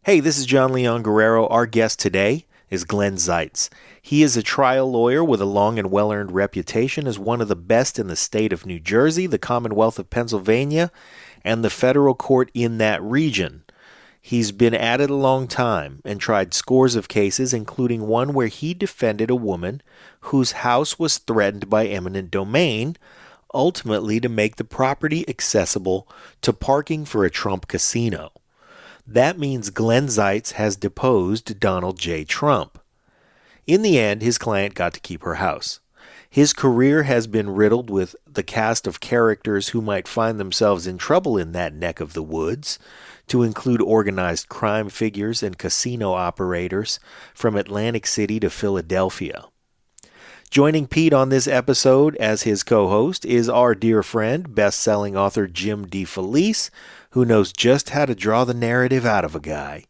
Hey, this is John Leon Guerrero. Our guest today is Glen Zeitz. He is a trial lawyer with a long and well-earned reputation as one of the best in the state of New Jersey, the Commonwealth of Pennsylvania, and the federal court in that region. He's been at it a long time and tried scores of cases, including one where he defended a woman whose house was threatened by eminent domain, ultimately to make the property accessible to parking for a Trump casino. That means Glen Zeitz has deposed Donald J. Trump. In the end, his client got to keep her house. His career has been riddled with the cast of characters who might find themselves in trouble in that neck of the woods, to include organized crime figures and casino operators from Atlantic City to Philadelphia. Joining Pete on this episode as his co-host is our dear friend, best-selling author Jim DeFelice, who knows just how to draw the narrative out of a guy.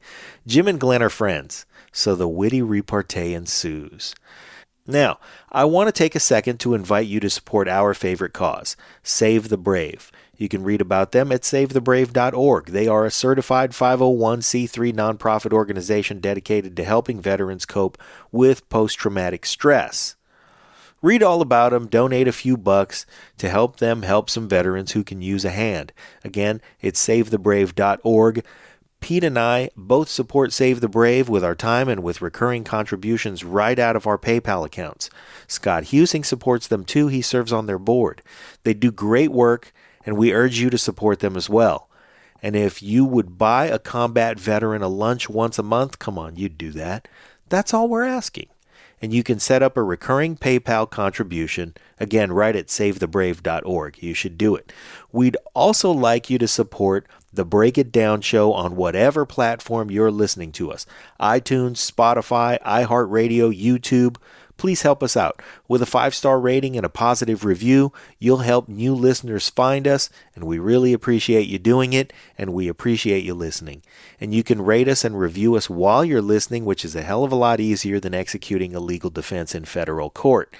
Jim and Glen are friends, so the witty repartee ensues. Now, I want to take a second to invite you to support our favorite cause, Save the Brave. You can read about them at savethebrave.org. They are a certified 501c3 nonprofit organization dedicated to helping veterans cope with post-traumatic stress. Read all about them, donate a few bucks to help them help some veterans who can use a hand. Again, it's savethebrave.org. Pete and I both support Save the Brave with our time and with recurring contributions right out of our PayPal accounts. Scott Husing supports them too. He serves on their board. They do great work, and we urge you to support them as well. And if you would buy a combat veteran a lunch once a month, come on, you'd do that. That's all we're asking. And you can set up a recurring PayPal contribution, again, right at savethebrave.org. You should do it. We'd also like you to support the Break It Down show on whatever platform you're listening to us. iTunes, Spotify, iHeartRadio, YouTube. Please help us out. With a 5-star rating and a positive review, you'll help new listeners find us, and we really appreciate you doing it, and we appreciate you listening. And you can rate us and review us while you're listening, which is a hell of a lot easier than executing a legal defense in federal court.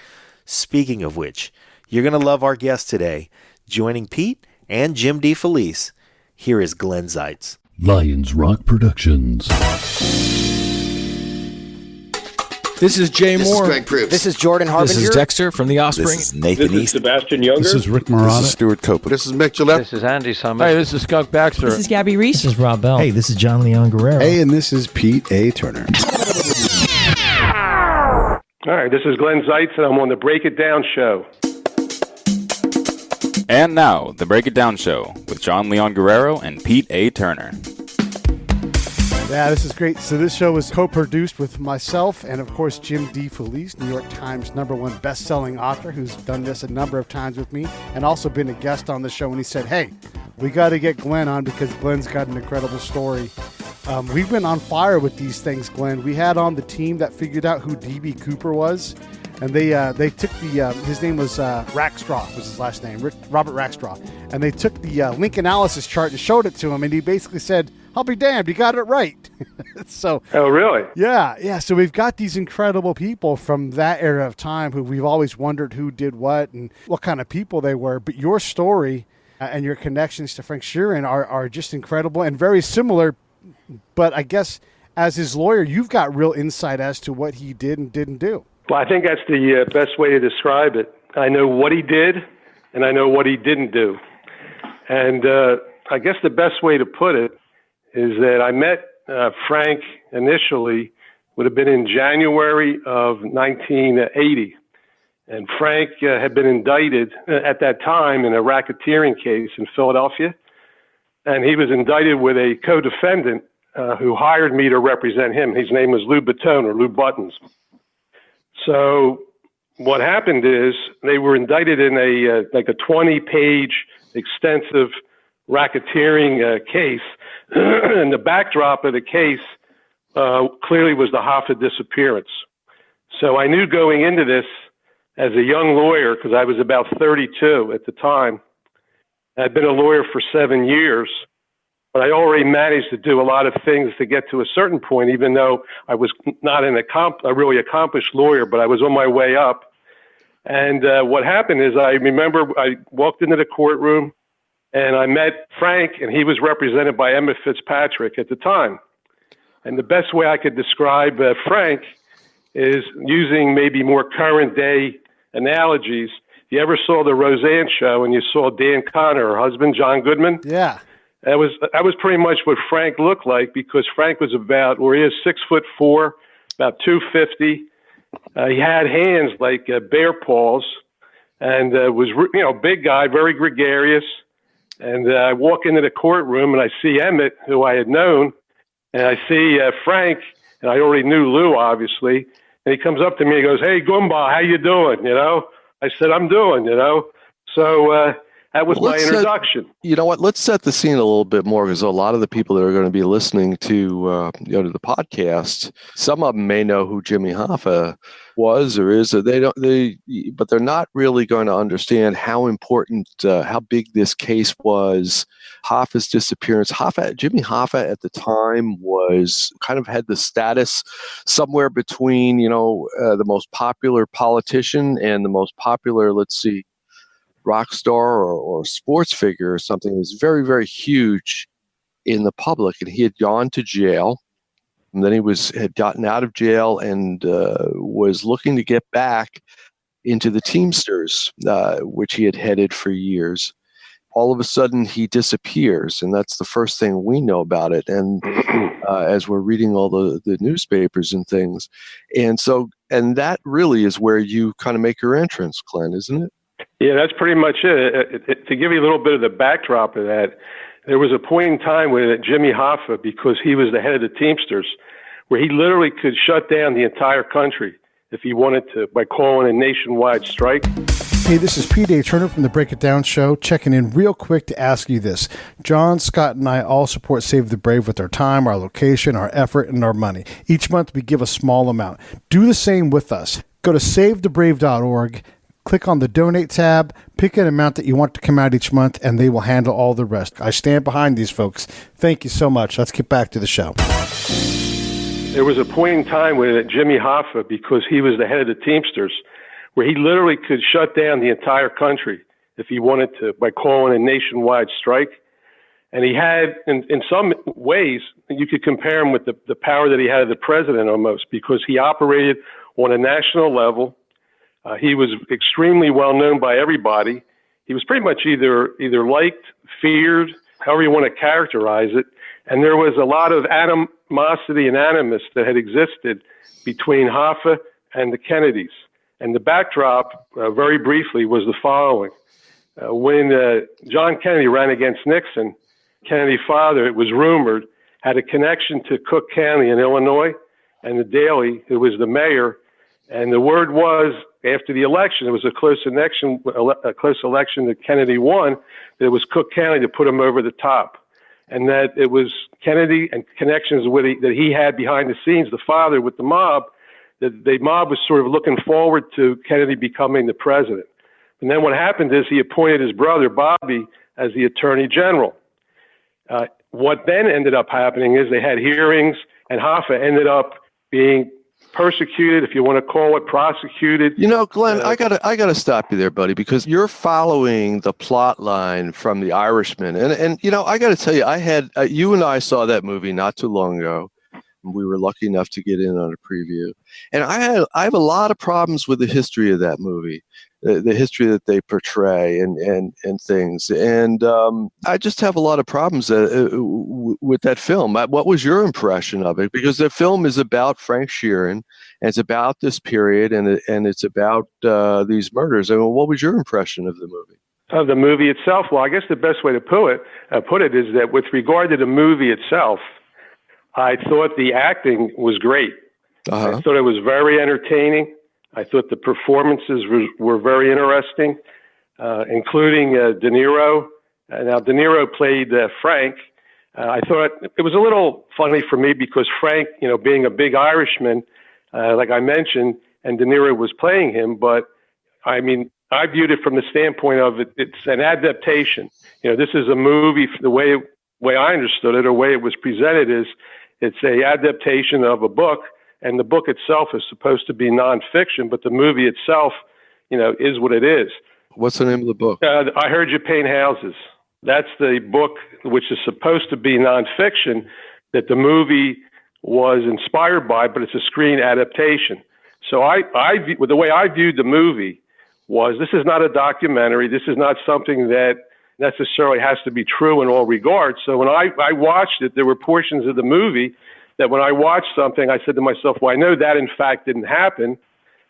Speaking of which, you're going to love our guest today. Joining Pete and Jim DeFelice, here is Glen Zeitz. Lions Rock Productions. This is Jay Moore. This is Greg Proops. This is Jordan Harbinger. This is Dexter from The Offspring. This is Nathan East. Sebastian Younger. This is Rick Marotta. This is Stuart Copeland. This is Mick Gillette. This is Andy Summers. Hey, this is Skunk Baxter. This is Gabby Reese. This is Rob Bell. Hey, this is John Leon Guerrero. Hey, and this is Pete A. Turner. All right, this is Glen Zeitz, and I'm on the Break It Down show. And now, the Break It Down show with John Leon Guerrero and Pete A. Turner. Yeah, this is great. So this show is co-produced with myself and, of course, Jim DeFelice, New York Times #1 best-selling author, who's done this a number of times with me and also been a guest on the show. And he said, hey, we got to get Glen on because Glen's got an incredible story. We've been on fire with these things, Glen. We had on the team that figured out who D.B. Cooper was, and they took the his name was Rackstraw was his last name, Robert Rackstraw, and they took the link analysis chart and showed it to him, and he basically said, I'll be damned, you got it right. So, oh, really? Yeah. So we've got these incredible people from that era of time who we've always wondered who did what and what kind of people they were. But your story and your connections to Frank Sheeran are just incredible and very similar. But I guess as his lawyer, you've got real insight as to what he did and didn't do. Well, I think that's the best way to describe it. I know what he did, and I know what he didn't do. And I guess the best way to put it is that I met Frank initially, would have been in January of 1980. And Frank had been indicted at that time in a racketeering case in Philadelphia. And he was indicted with a co-defendant who hired me to represent him. His name was Lou Batone, or Lou Buttons. So what happened is they were indicted in a 20-page extensive racketeering case. And the backdrop of the case clearly was the Hoffa disappearance. So I knew going into this as a young lawyer, because I was about 32 at the time. I'd been a lawyer for 7 years, but I already managed to do a lot of things to get to a certain point, even though I was not a really accomplished lawyer, but I was on my way up. And what happened is I remember I walked into the courtroom, and I met Frank, and he was represented by Emmett Fitzpatrick at the time. And the best way I could describe Frank is using maybe more current day analogies. If you ever saw the Roseanne show and you saw Dan Connor, her husband, John Goodman, Yeah. that was pretty much what Frank looked like, because Frank was about, where he is 6'4", about 250. He had hands like bear paws, and was big guy, very gregarious. And I walk into the courtroom and I see Emmett, who I had known, and I see Frank, and I already knew Lou, obviously. And he comes up to me and goes, "Hey, Goomba, how you doing?" I said, "I'm doing." So that was my introduction. You know what? Let's set the scene a little bit more, because a lot of the people that are going to be listening to to the podcast, some of them may know who Jimmy Hoffa was or is. Or but they're not really going to understand how important, how big this case was. Hoffa's disappearance. Jimmy Hoffa at the time was kind of had the status somewhere between the most popular politician and the most popular, let's see, rock star or sports figure or something. It was very, very huge in the public, and he had gone to jail, and then had gotten out of jail and was looking to get back into the Teamsters, which he had headed for years. All of a sudden, he disappears, and that's the first thing we know about it. And as we're reading all the newspapers and things, and that really is where you kind of make your entrance, Glenn, isn't it? Yeah, that's pretty much it. To give you a little bit of the backdrop of that, there was a point in time when Jimmy Hoffa, because he was the head of the Teamsters, where he literally could shut down the entire country if he wanted to by calling a nationwide strike. Hey, this is Pete A. Turner from the Break It Down Show, checking in real quick to ask you this. John, Scott, and I all support Save the Brave with our time, our location, our effort, and our money. Each month we give a small amount. Do the same with us. Go to SaveTheBrave.org. Click on the Donate tab, pick an amount that you want to come out each month, and they will handle all the rest. I stand behind these folks. Thank you so much. Let's get back to the show. There was a point in time when Jimmy Hoffa, because he was the head of the Teamsters, where he literally could shut down the entire country if he wanted to by calling a nationwide strike. And he had, in some ways, you could compare him with the power that he had as the president almost, because he operated on a national level. He was extremely well known by everybody. He was pretty much either liked, feared, however you want to characterize it. And there was a lot of animosity and animus that had existed between Hoffa and the Kennedys. And the backdrop, very briefly, was the following. When John Kennedy ran against Nixon, Kennedy's father, it was rumored, had a connection to Cook County in Illinois, and the Daily, who was the mayor. And the word was, after the election, it was a close election that Kennedy won, that it was Cook County to put him over the top. And that it was Kennedy and connections that he had behind the scenes, the father with the mob, that the mob was sort of looking forward to Kennedy becoming the president. And then what happened is he appointed his brother, Bobby, as the attorney general. What then ended up happening is they had hearings, and Hoffa ended up being persecuted, if you want to call it, prosecuted. Glenn, I gotta stop you there, buddy, because you're following the plot line from The Irishman, and I gotta tell you, I had you and I saw that movie not too long ago. We were lucky enough to get in on a preview, and I have a lot of problems with the history of that movie, the history that they portray and things, and I just have a lot of problems with that film. What was your impression of it? Because the film is about Frank Sheeran, and it's about this period, and it's about these murders. I mean, what was your impression of the movie? Of the movie itself? Well, I guess the best way to put it is that with regard to the movie itself, I thought the acting was great. Uh-huh. I thought it was very entertaining. I thought the performances were very interesting, including De Niro. Now, De Niro played Frank. I thought it was a little funny for me because Frank, being a big Irishman, like I mentioned, and De Niro was playing him. But, I mean, I viewed it from the standpoint of it's an adaptation. This is a movie, the way I understood it, or way it was presented is, it's a adaptation of a book, and the book itself is supposed to be nonfiction, but the movie itself, is what it is. What's the name of the book? I Heard You Paint Houses. That's the book which is supposed to be nonfiction that the movie was inspired by, but it's a screen adaptation. So the way I viewed the movie was, this is not a documentary. This is not something that necessarily has to be true in all regards. So when I watched it, there were portions of the movie that when I watched something, I said to myself, well, I know that in fact didn't happen.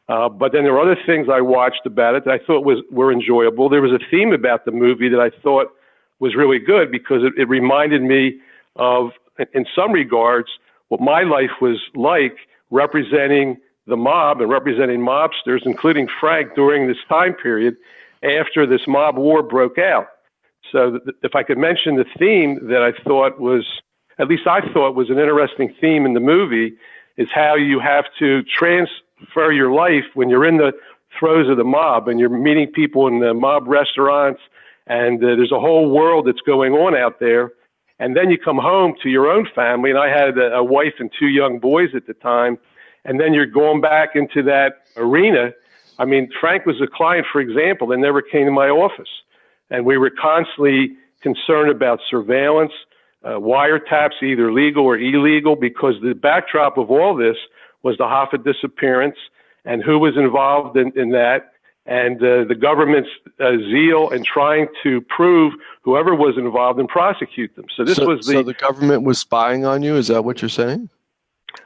But then there were other things I watched about it that I thought were enjoyable. There was a theme about the movie that I thought was really good, because it reminded me of, in some regards, what my life was like representing the mob and representing mobsters, including Frank, during this time period after this mob war broke out. So if I could mention the theme that I thought was, at least I thought was an interesting theme in the movie, is how you have to transfer your life when you're in the throes of the mob and you're meeting people in the mob restaurants, and there's a whole world that's going on out there. And then you come home to your own family, and I had a wife and 2 young boys at the time, and then you're going back into that arena. I mean, Frank was a client, for example, that never came to my office. And we were constantly concerned about surveillance, wiretaps, either legal or illegal, because the backdrop of all this was the Hoffa disappearance and who was involved in that, and the government's zeal in trying to prove whoever was involved and prosecute them. So the government was spying on you? Is that what you're saying?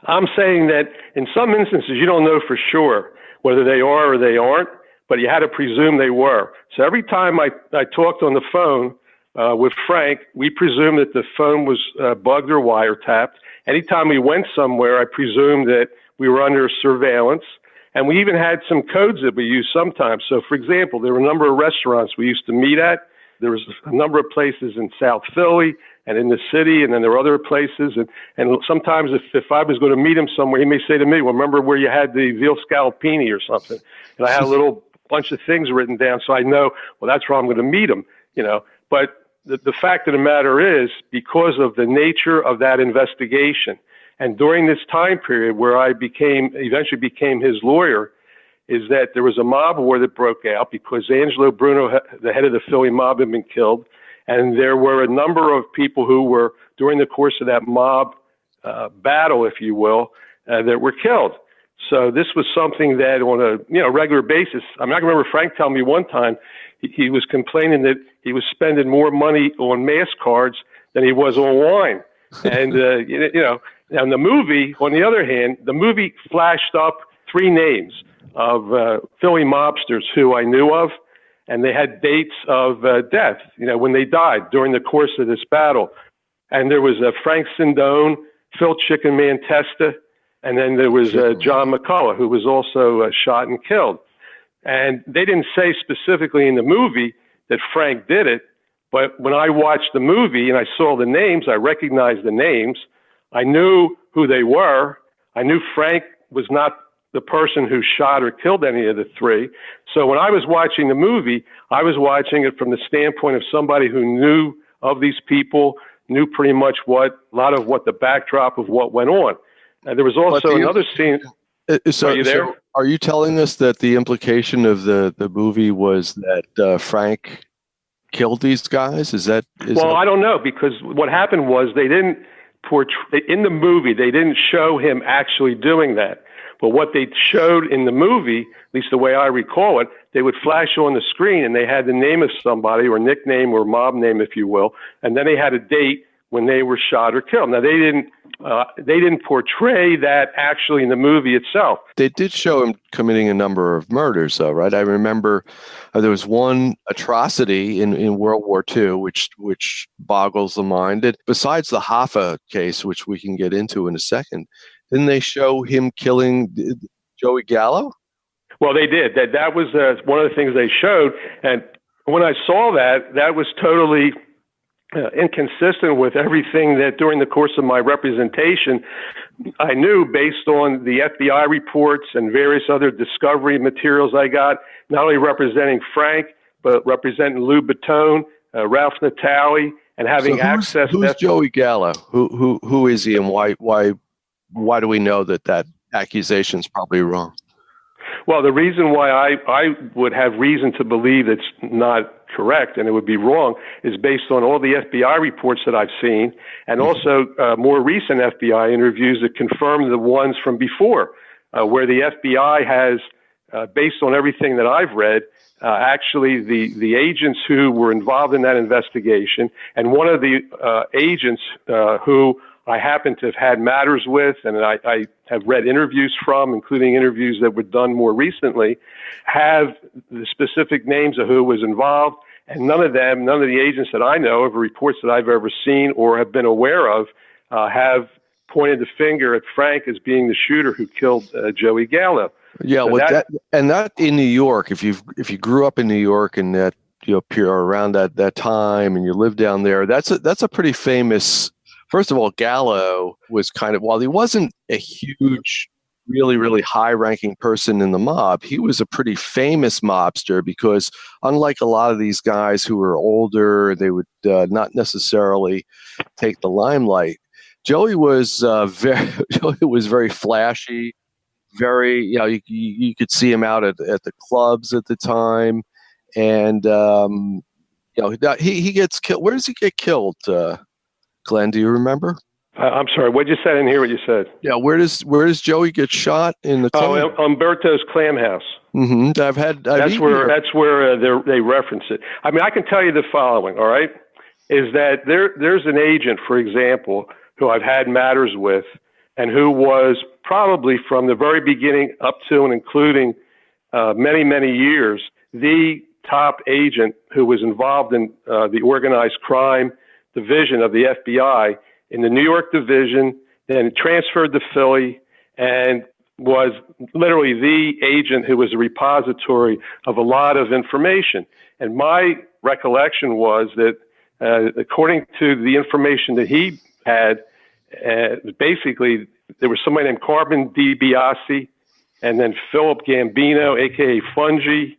I'm saying that in some instances you don't know for sure whether they are or they aren't, but you had to presume they were. So every time I talked on the phone with Frank, we presumed that the phone was bugged or wiretapped. Anytime we went somewhere, I presumed that we were under surveillance. And we even had some codes that we used sometimes. So, for example, there were a number of restaurants we used to meet at. There was a number of places in South Philly and in the city, and then there were other places. And sometimes if I was going to meet him somewhere, he may say to me, well, remember where you had the veal scallopini or something? And I had a little bunch of things written down, so I know, well, that's where I'm going to meet him, But the fact of the matter is, because of the nature of that investigation, and during this time period where I eventually became his lawyer, is that there was a mob war that broke out because Angelo Bruno, the head of the Philly mob, had been killed. And there were a number of people who were, during the course of that mob battle, if you will, that were killed. So this was something that on a regular basis, I mean, I remember Frank telling me one time he was complaining that he was spending more money on mass cards than he was on wine. And, and the movie, on the other hand, the movie flashed up 3 names of Philly mobsters who I knew of, and they had dates of death, when they died during the course of this battle. And there was Frank Sindone, Phil Chicken Man Testa, and then there was John McCullough, who was also shot and killed. And they didn't say specifically in the movie that Frank did it, but when I watched the movie and I saw the names, I recognized the names. I knew who they were. I knew Frank was not the person who shot or killed any of the 3. So when I was watching the movie, I was watching it from the standpoint of somebody who knew of these people, knew pretty much a lot of what the backdrop of what went on. And there was also another scene. So, are you there? So are you telling us that the implication of the movie was that Frank killed these guys? I don't know, because what happened was they didn't portray in the movie. They didn't show him actually doing that. But what they showed in the movie, at least the way I recall it, they would flash on the screen and they had the name of somebody or nickname or mob name, if you will, and then they had a date when they were shot or killed. Now they didn't portray that actually in the movie itself. They did show him committing a number of murders, though, right? I remember there was one atrocity in World War II, which boggles the mind. Besides the Hoffa case, which we can get into in a second, didn't they show him killing Joey Gallo? Well, they did. That was one of the things they showed. And when I saw that was totally inconsistent with everything that during the course of my representation I knew, based on the FBI reports and various other discovery materials I got, not only representing Frank, but representing Lou Batone, Ralph Natale, and having access. Who's Joey Gallo? Who is he, and why do we know that accusation is probably wrong? Well, the reason why I would have reason to believe it's not correct and it would be wrong, is based on all the FBI reports that I've seen and also more recent FBI interviews that confirm the ones from before, where the FBI has, based on everything that I've read, actually the agents who were involved in that investigation, and one of the agents who I happen to have had matters with, and I have read interviews from, including interviews that were done more recently, have the specific names of who was involved, and none of the agents that I know of, or reports that I've ever seen or have been aware of, have pointed the finger at Frank as being the shooter who killed Joey Gallo. Yeah, So that in New York, if you grew up in New York and that around that time and you lived down there, that's a pretty famous. First of all, Gallo was kind of, while he wasn't a huge, really, really high-ranking person in the mob, he was a pretty famous mobster because unlike a lot of these guys who were older, they would not necessarily take the limelight. Joey was very flashy, very, you could see him out at the clubs at the time, and he gets killed. Where does he get killed? Glenn, do you remember? I'm sorry. What did you say? I didn't hear what you said. Yeah, where does Joey get shot in the? Umberto's Clam House. Mm-hmm. That's where they reference it. I mean, I can tell you the following. All right, is that there's an agent, for example, who I've had matters with, and who was probably from the very beginning up to and including many, many years, the top agent who was involved in the organized crime division of the FBI in the New York division, then transferred to Philly, and was literally the agent who was a repository of a lot of information. And my recollection was that, according to the information that he had, basically there was somebody named Carbon DiBiase, and then Philip Gambino, a.k.a. Fungi,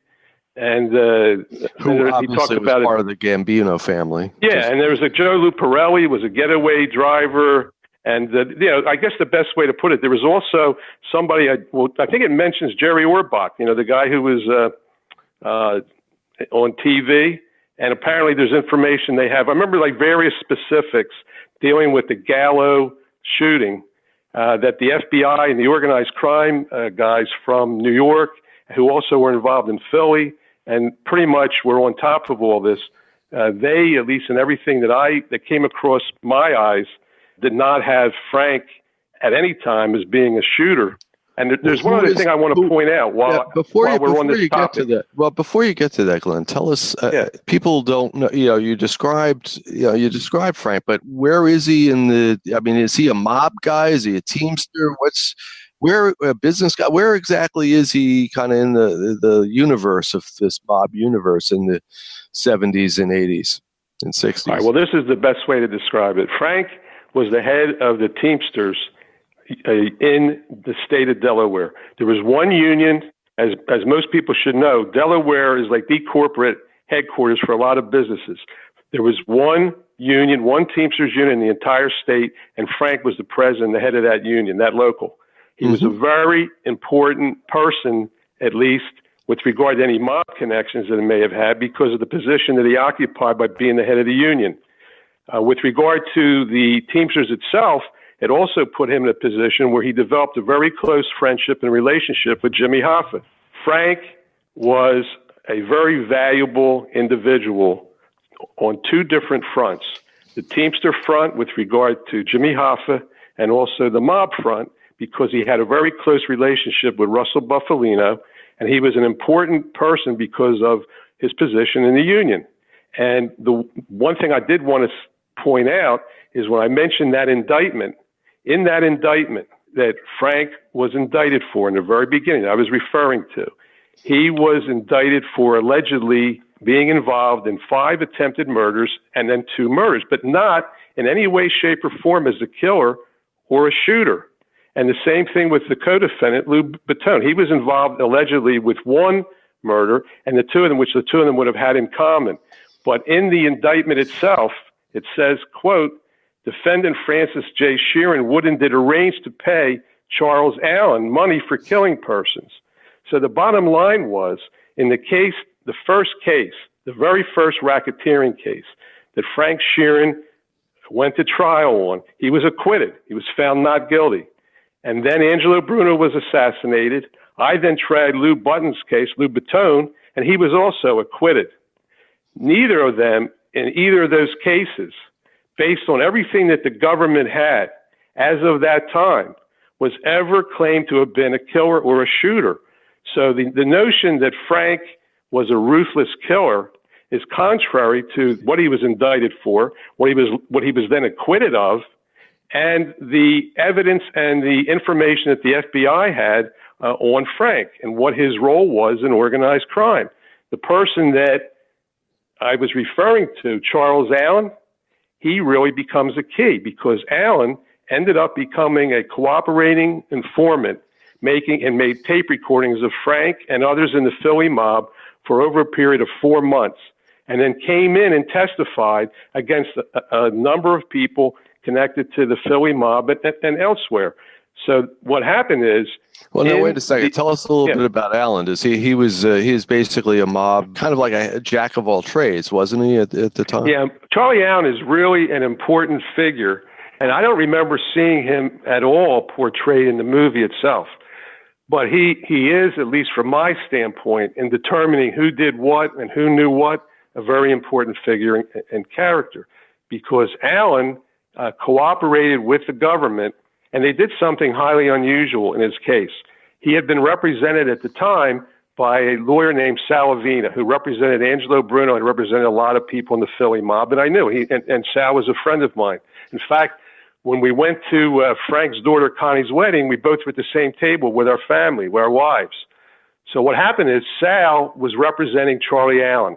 and who obviously was part of the Gambino family. Yeah, and there was Joe Luparelli, was a getaway driver, and I guess the best way to put it, there was also somebody. I think it mentions Jerry Orbach, the guy who was on TV, and apparently there's information they have. I remember various specifics dealing with the Gallo shooting that the FBI and the organized crime guys from New York, who also were involved in Philly, and pretty much were on top of all this. They, at least in everything that came across my eyes, did not have Frank at any time as being a shooter. And there's one other thing I want to point out before we're on this topic. Before you get to that, Glenn, tell us. People don't know. You described Frank, but where is he in the? I mean, is he a mob guy? Is he a teamster? Where a business guy? Where exactly is he kind of in the universe of this mob universe in the 70s and 80s and 60s? All right, well, this is the best way to describe it. Frank was the head of the Teamsters in the state of Delaware. There was one union, as most people should know. Delaware is like the corporate headquarters for a lot of businesses. There was one union, one Teamsters union in the entire state, and Frank was the president, the head of that union, that local. He was a very important person, at least with regard to any mob connections that he may have had, because of the position that he occupied by being the head of the union. With regard to the Teamsters itself, it also put him in a position where he developed a very close friendship and relationship with Jimmy Hoffa. Frank was a very valuable individual on two different fronts. The Teamster front with regard to Jimmy Hoffa, and also the mob front, because he had a very close relationship with Russell Buffalino, and he was an important person because of his position in the union. And the one thing I did want to point out is when I mentioned that indictment, in that indictment that Frank was indicted for in the very beginning, I was referring to, he was indicted for allegedly being involved in 5 attempted murders and then 2 murders, but not in any way, shape, or form as a killer or a shooter. And the same thing with the co-defendant, Lou Batone. He was involved allegedly with 1 murder, and the 2 of them, which the 2 of them would have had in common. But in the indictment itself, it says, quote, defendant Francis J. Sheeran would and did arrange to pay Charles Allen money for killing persons. So the bottom line was, in the case, the first case the very first racketeering case that Frank Sheeran went to trial on. He was acquitted. He was found not guilty. And then Angelo Bruno was assassinated. I then tried Lou Button's case, Lou Battone, and he was also acquitted. Neither of them, in either of those cases, based on everything that the government had as of that time, was ever claimed to have been a killer or a shooter. So the notion that Frank was a ruthless killer is contrary to what he was indicted for, what he was then acquitted of, and the evidence and the information that the FBI had on Frank and what his role was in organized crime. The person that I was referring to, Charles Allen, he really becomes a key because Allen ended up becoming a cooperating informant, made tape recordings of Frank and others in the Philly mob for over a period of 4 months, and then came in and testified against a number of people connected to the Philly mob and elsewhere. So what happened is... Well, now, wait a second. Tell us a little bit about Allen. He was basically a mob, kind of like a jack of all trades, wasn't he, at the time? Yeah, Charlie Allen is really an important figure, and I don't remember seeing him at all portrayed in the movie itself. But he is, at least from my standpoint, in determining who did what and who knew what, a very important figure and character, because Allen cooperated with the government, and they did something highly unusual in his case. He had been represented at the time by a lawyer named Salavina, who represented Angelo Bruno and represented a lot of people in the Philly mob, and I knew and Sal was a friend of mine. In fact, when we went to Frank's daughter Connie's wedding, we both were at the same table with our family, with our wives. So what happened is Sal was representing Charlie Allen.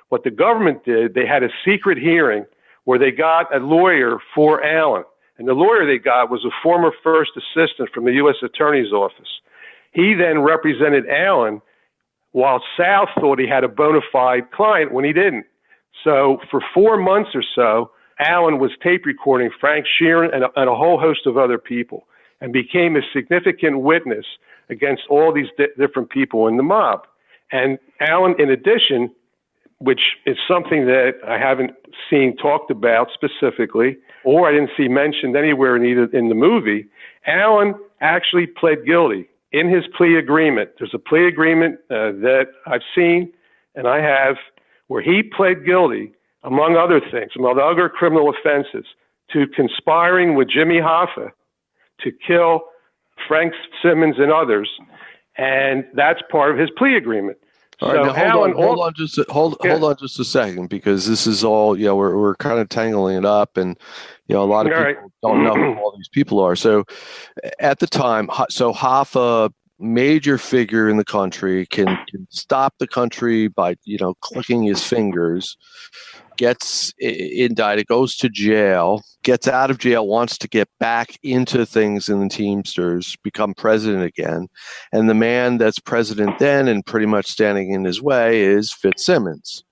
What the government did, they had a secret hearing where they got a lawyer for Allen. And the lawyer they got was a former first assistant from the U.S. Attorney's Office. He then represented Allen while Sal thought he had a bona fide client when he didn't. So for 4 months or so, Allen was tape recording Frank Sheeran and a whole host of other people and became a significant witness against all these different people in the mob. And Allen, in addition, which is something that I haven't seen talked about specifically, or I didn't see mentioned anywhere in the movie, Allen actually pled guilty in his plea agreement. There's a plea agreement that I've seen and I have where he pled guilty, among other things, among other criminal offenses, to conspiring with Jimmy Hoffa to kill Frank Simmons and others, and that's part of his plea agreement. All right, now hold on just a second, because this is all, we're kind of tangling it up, and a lot of people don't know who all these people are. So at the time, Hoffa, major figure in the country, can stop the country by clicking his fingers, gets indicted, goes to jail, gets out of jail, wants to get back into things in the Teamsters, become president again. And the man that's president then and pretty much standing in his way is Fitzsimmons,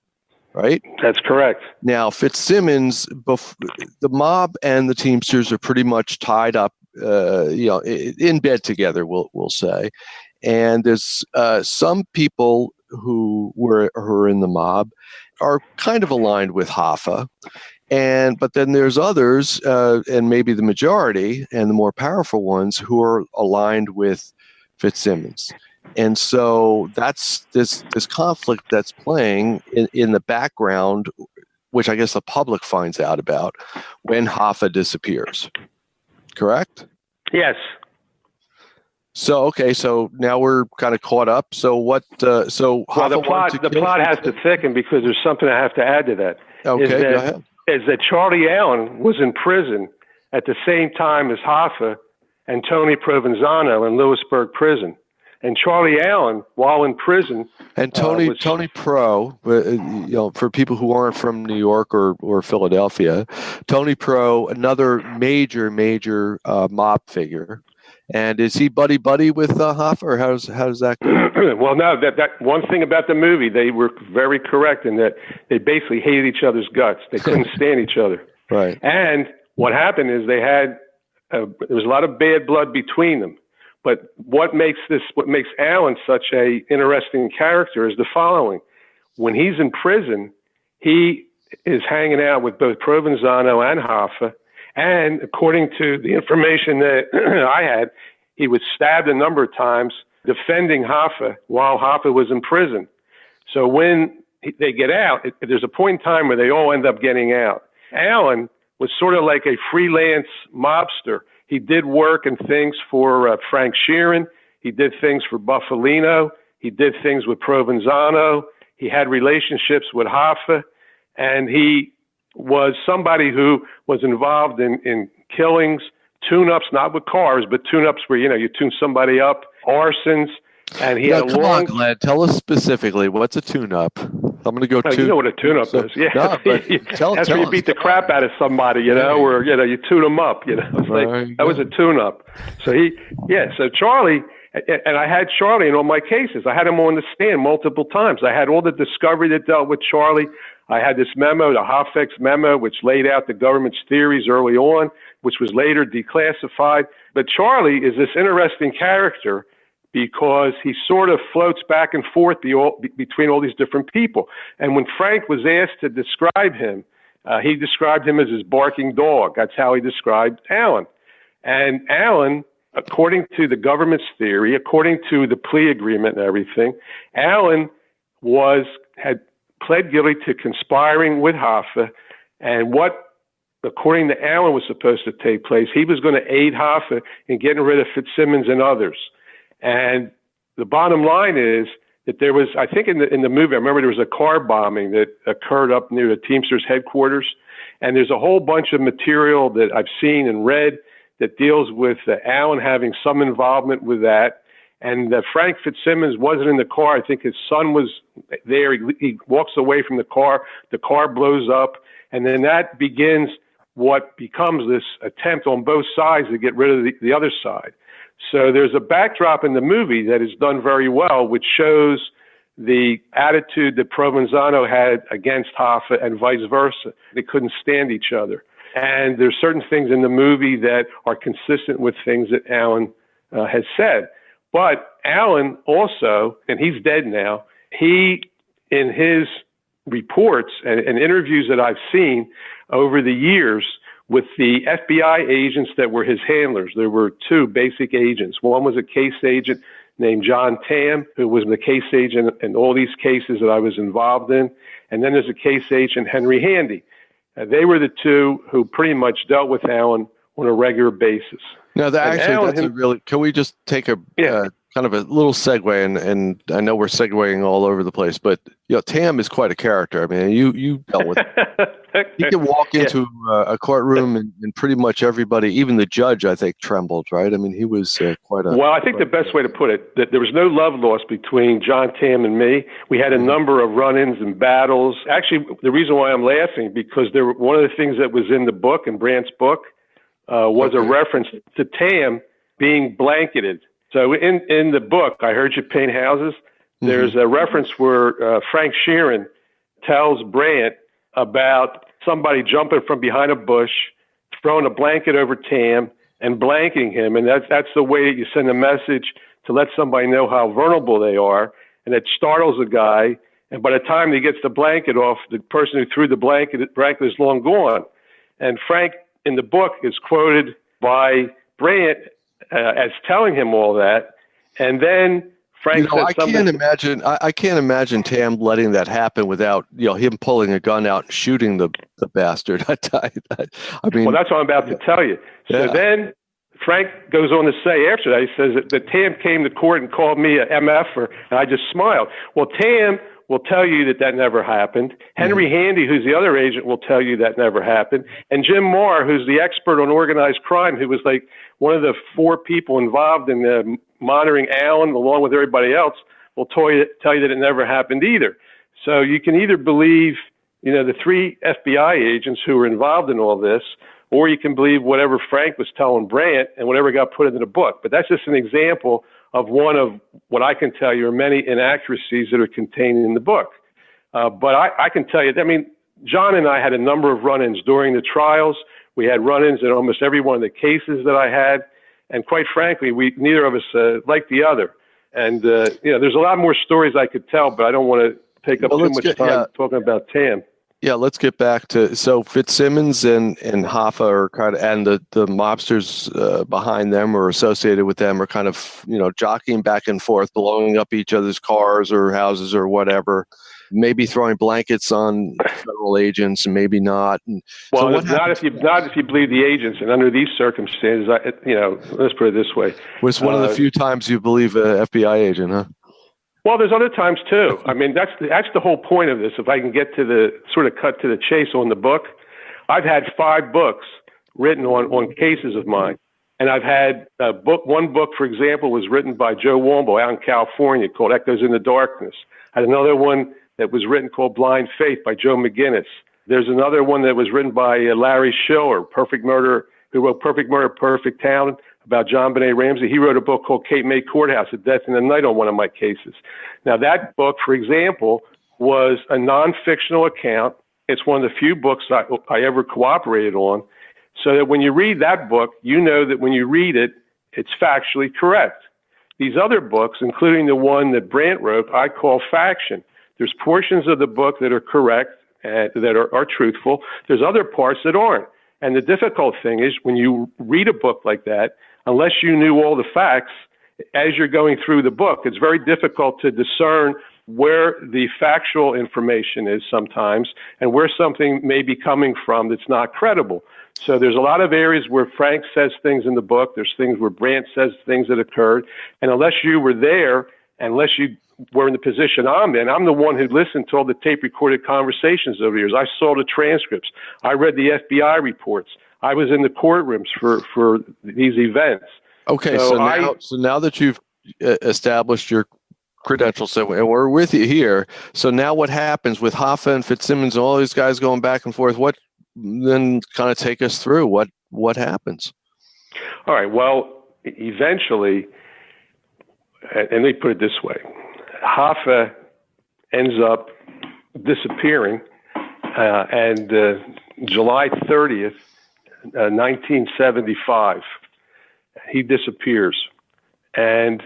right? That's correct. Now, Fitzsimmons, the mob and the Teamsters are pretty much tied up, in bed together, we'll say. And there's some people who are in the mob are kind of aligned with Hoffa, but then there's others, and maybe the majority and the more powerful ones, who are aligned with Fitzsimmons. And so that's this conflict that's playing in the background, which I guess the public finds out about when Hoffa disappears. Correct? Yes. So now we're kind of caught up. So what? The plot has to thicken, because there's something I have to add to that. Okay, go ahead. Is that Charlie Allen was in prison at the same time as Hoffa and Tony Provenzano in Lewisburg prison. And Charlie Allen, while in prison, and Tony Pro, for people who aren't from New York or Philadelphia, Tony Pro, another major mob figure. And is he buddy with Hoffa, or how does that go? Well, no. That one thing about the movie, they were very correct in that they basically hated each other's guts. They couldn't stand each other. Right. And what happened is there was a lot of bad blood between them. But what makes Allen such a interesting character is the following: when he's in prison, he is hanging out with both Provenzano and Hoffa. And according to the information that I had, he was stabbed a number of times defending Hoffa while Hoffa was in prison. So when they get out, there's a point in time where they all end up getting out. Alan was sort of like a freelance mobster. He did work and things for Frank Sheeran. He did things for Buffalino. He did things with Provenzano. He had relationships with Hoffa. And he was somebody who was involved in killings, tune-ups, not with cars, but tune-ups where, you tune somebody up, arsons. And he had a come long... on, Glenn. Tell us specifically, what's a tune-up? I'm going to go You know what a tune-up is. Yeah. No, but that's where you beat the crap out of somebody, or, you tune them up, It's like, that was a tune-up. So so Charlie, and I had Charlie in all my cases. I had him on the stand multiple times. I had all the discovery that dealt with Charlie. I had this memo, the Hoffa memo, which laid out the government's theories early on, which was later declassified. But Charlie is this interesting character because he sort of floats back and forth between all these different people. And when Frank was asked to describe him, he described him as his barking dog. That's how he described Alan. And Alan, according to the government's theory, according to the plea agreement and everything, Alan had pled guilty to conspiring with Hoffa, and what, according to Alan, was supposed to take place, he was going to aid Hoffa in getting rid of Fitzsimmons and others. And the bottom line is that there was, I think in the movie, I remember there was a car bombing that occurred up near the Teamsters headquarters, and there's a whole bunch of material that I've seen and read that deals with Alan having some involvement with that. And Frank Fitzsimmons wasn't in the car. I think his son was there. He walks away from the car blows up, and then that begins what becomes this attempt on both sides to get rid of the other side. So there's a backdrop in the movie that is done very well, which shows the attitude that Provenzano had against Hoffa and vice versa. They couldn't stand each other. And there's certain things in the movie that are consistent with things that Alan has said. But Alan also, and he's dead now, he, in his reports and interviews that I've seen over the years with the FBI agents that were his handlers, there were two basic agents. One was a case agent named John Tam, who was the case agent in all these cases that I was involved in. And then there's a case agent, Henry Handy. They were the two who pretty much dealt with Alan on a regular basis. No, can we just take a kind of a little segue, and I know we're segueing all over the place, but Tam is quite a character. I mean, you dealt with he can walk into a courtroom and pretty much everybody, even the judge, I think, trembled, right? I mean, he was quite a... Well, I think the best way to put it, that there was no love lost between John Tam and me. We had a number of run-ins and battles. Actually, the reason why I'm laughing, because one of the things that was in the book, in Brandt's book, was a reference to Tam being blanketed. So in the book, I Heard You Paint Houses, there's a reference where Frank Sheeran tells Brandt about somebody jumping from behind a bush, throwing a blanket over Tam and blanking him. And that's the way that you send a message to let somebody know how vulnerable they are. And it startles a guy. And by the time he gets the blanket off, the person who threw the blanket is long gone. And Frank, in the book, is quoted by Brandt as telling him all that. And then Frank said something. I can't imagine Tam letting that happen without him pulling a gun out and shooting the bastard. I mean, well, that's what I'm about to tell you. So then Frank goes on to say after that, he says that Tam came to court and called me a MFer, and I just smiled. Well, Tam will tell you that never happened. Henry Handy, who's the other agent, will tell you that never happened. And Jim Marr, who's the expert on organized crime, who was like one of the 4 people involved in monitoring Alan along with everybody else, will tell you that it never happened either. So you can either believe, the 3 FBI agents who were involved in all this, or you can believe whatever Frank was telling Brandt and whatever got put into the book. But that's just an example of one of what I can tell you are many inaccuracies that are contained in the book. But I can tell you, John and I had a number of run-ins during the trials. We had run-ins in almost every one of the cases that I had. And quite frankly, neither of us liked the other. And, there's a lot more stories I could tell, but I don't want to take up too much time talking about Tam. Yeah, let's get back to so Fitzsimmons and Hoffa are kind of, and the mobsters behind them or associated with them are kind of jockeying back and forth, blowing up each other's cars or houses or whatever, maybe throwing blankets on federal agents and maybe not. And well, so not if you believe the agents, and under these circumstances, let's put it this way: was one of the few times you believe an FBI agent, huh? Well, there's other times too. I mean, that's the whole point of this. If I can get to the sort of cut to the chase on the book, I've had 5 books written on cases of mine, and I've had one book, for example, was written by Joe Womble out in California called Echoes in the Darkness. I had another one that was written called Blind Faith by Joe McGinnis. There's another one that was written by Larry Schiller, who wrote Perfect Murder, Perfect Town, about John Benet Ramsey. He wrote a book called Cape May Courthouse, A Death in the Night, on one of my cases. Now, that book, for example, was a non-fictional account. It's one of the few books I ever cooperated on, so that when you read that book, you know that when you read it, it's factually correct. These other books, including the one that Brandt wrote, I call faction. There's portions of the book that are correct, that are truthful. There's other parts that aren't. And the difficult thing is when you read a book like that, unless you knew all the facts as you're going through the book, it's very difficult to discern where the factual information is sometimes and where something may be coming from that's not credible. So there's a lot of areas where Frank says things in the book. There's things where Brandt says things that occurred. And unless you were there, unless you were in the position I'm in, I'm the one who listened to all the tape-recorded conversations over the years. I saw the transcripts. I read the FBI reports. I was in the courtrooms for these events. Okay, so now that you've established your credentials, and we're with you here, so now what happens with Hoffa and Fitzsimmons and all these guys going back and forth? What then kind of take us through what happens? All right, well, eventually, and let me put it this way, Hoffa ends up disappearing, and July 30th, 1975, he disappears. And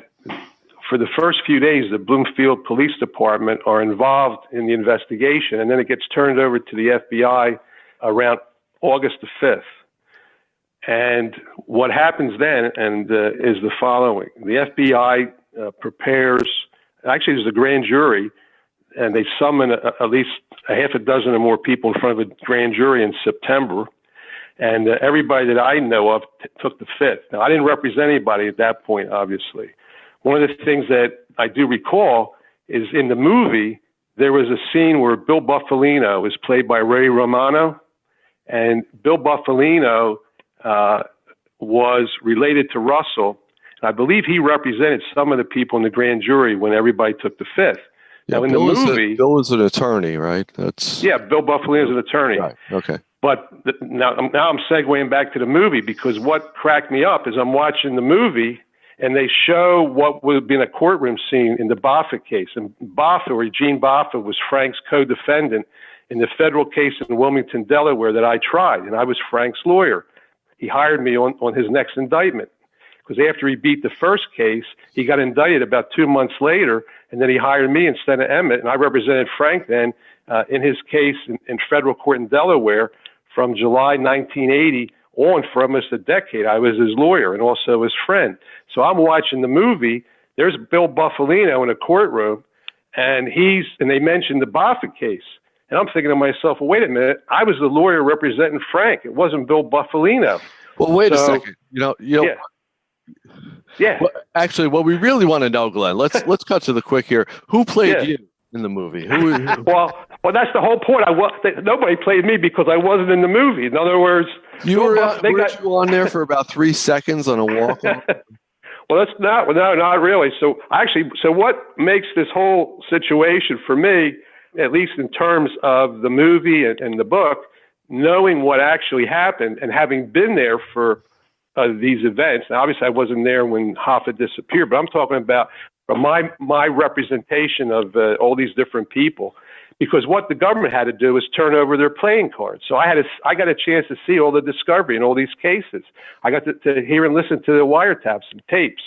for the first few days, the Bloomfield Police Department are involved in the investigation, and then it gets turned over to the FBI around August the 5th. And what happens then is the following. The FBI prepares, actually there's a grand jury, and they summon at least a half a dozen or more people in front of a grand jury in September. And everybody that I know of took the fifth. Now, I didn't represent anybody at that point, obviously. One of the things that I do recall is in the movie, there was a scene where Bill Buffalino was played by Ray Romano. And Bill Buffalino was related to Russell. And I believe he represented some of the people in the grand jury when everybody took the fifth. Yeah, now, in Bill the movie, Bill was an attorney, right? Bill Buffalino is an attorney. Right. Okay. But now I'm segueing back to the movie, because what cracked me up is I'm watching the movie and they show what would have been a courtroom scene in the Boffa case. And Boffa, or Gene Boffa, was Frank's co-defendant in the federal case in Wilmington, Delaware that I tried, and I was Frank's lawyer. He hired me on his next indictment, because after he beat the first case, he got indicted about 2 months later, and then he hired me instead of Emmett, and I represented Frank then in his case in federal court in Delaware from July 1980 on for almost a decade. I was his lawyer and also his friend. So I'm watching the movie. There's Bill Buffalino in a courtroom, and they mentioned the Boffa case. And I'm thinking to myself, well, wait a minute. I was the lawyer representing Frank. It wasn't Bill Buffalino. Well, wait a second. Yeah. Well, actually, what we really want to know, Glenn, let's cut to the quick here. Who played you in the movie? Who? Well, that's the whole point. Nobody played me because I wasn't in the movie. In other words, you were on there for about 3 seconds on a walk. Well, that's not really. So what makes this whole situation for me, at least in terms of the movie and the book, knowing what actually happened and having been there for these events. Now, obviously, I wasn't there when Hoffa disappeared, but I'm talking about my representation of all these different people, because what the government had to do was turn over their playing cards. So I got a chance to see all the discovery in all these cases. I got to hear and listen to the wiretaps and tapes.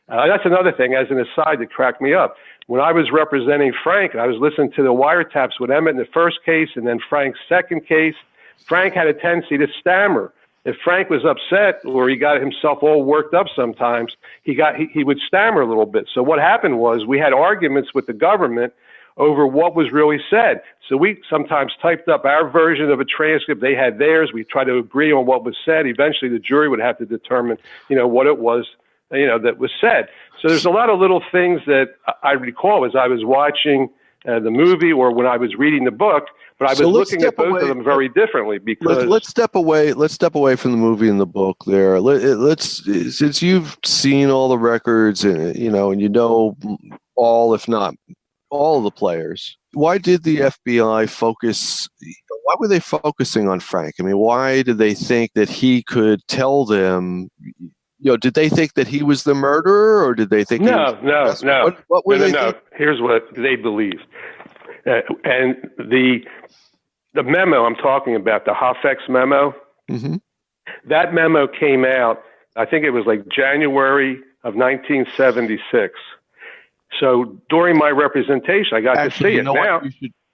That's another thing, as an aside, that cracked me up. when I was representing Frank, and I was listening to the wiretaps with Emmett in the first case and then Frank's second case, Frank had a tendency to stammer. If Frank was upset or he got himself all worked up sometimes, he would stammer a little bit. So what happened was we had arguments with the government over what was really said. So we sometimes typed up our version of a transcript. They had theirs. We tried to agree on what was said. Eventually, the jury would have to determine, what it was, that was said. So there's a lot of little things that I recall as I was watching the movie or when I was reading the book, but I was looking at both of them very differently because let's step away from the movie and the book there. Let's since you've seen all the records and all, if not all of the players, why did the FBI focus? Why were they focusing on Frank? I mean, why did they think that he could tell them? Did they think that he was the murderer, or did they think? No. What were they? No. Here's what they believed, and the memo I'm talking about, the Hoffa's memo. Mm-hmm. That memo came out. I think it was like January of 1976. So during my representation, I got to see it. Now,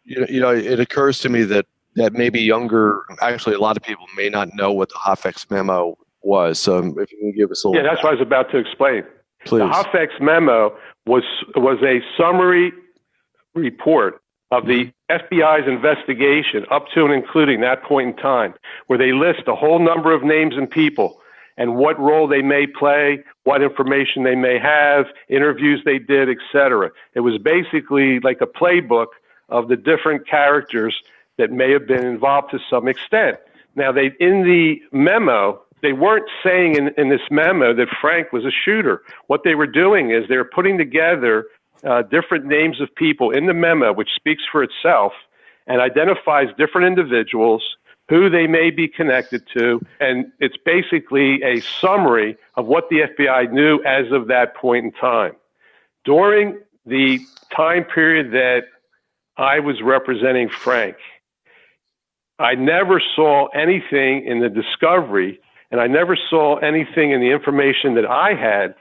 it occurs to me that maybe a lot of people may not know what the Hoffa's memo was. So if you can give us a little. Yeah, that's what I was about to explain. Please. The Hoffa's memo was a summary report of the FBI's investigation up to and including that point in time, where they list a whole number of names and people and what role they may play, what information they may have, interviews they did, etc. It was basically like a playbook of the different characters that may have been involved to some extent. Now, in the memo, they weren't saying in this memo that Frank was a shooter. What they were doing is they were putting together different names of people in the memo, which speaks for itself and identifies different individuals, who they may be connected to, and it's basically a summary of what the FBI knew as of that point in time. During the time period that I was representing Frank, I never saw anything in the discovery, and I never saw anything in the information that I had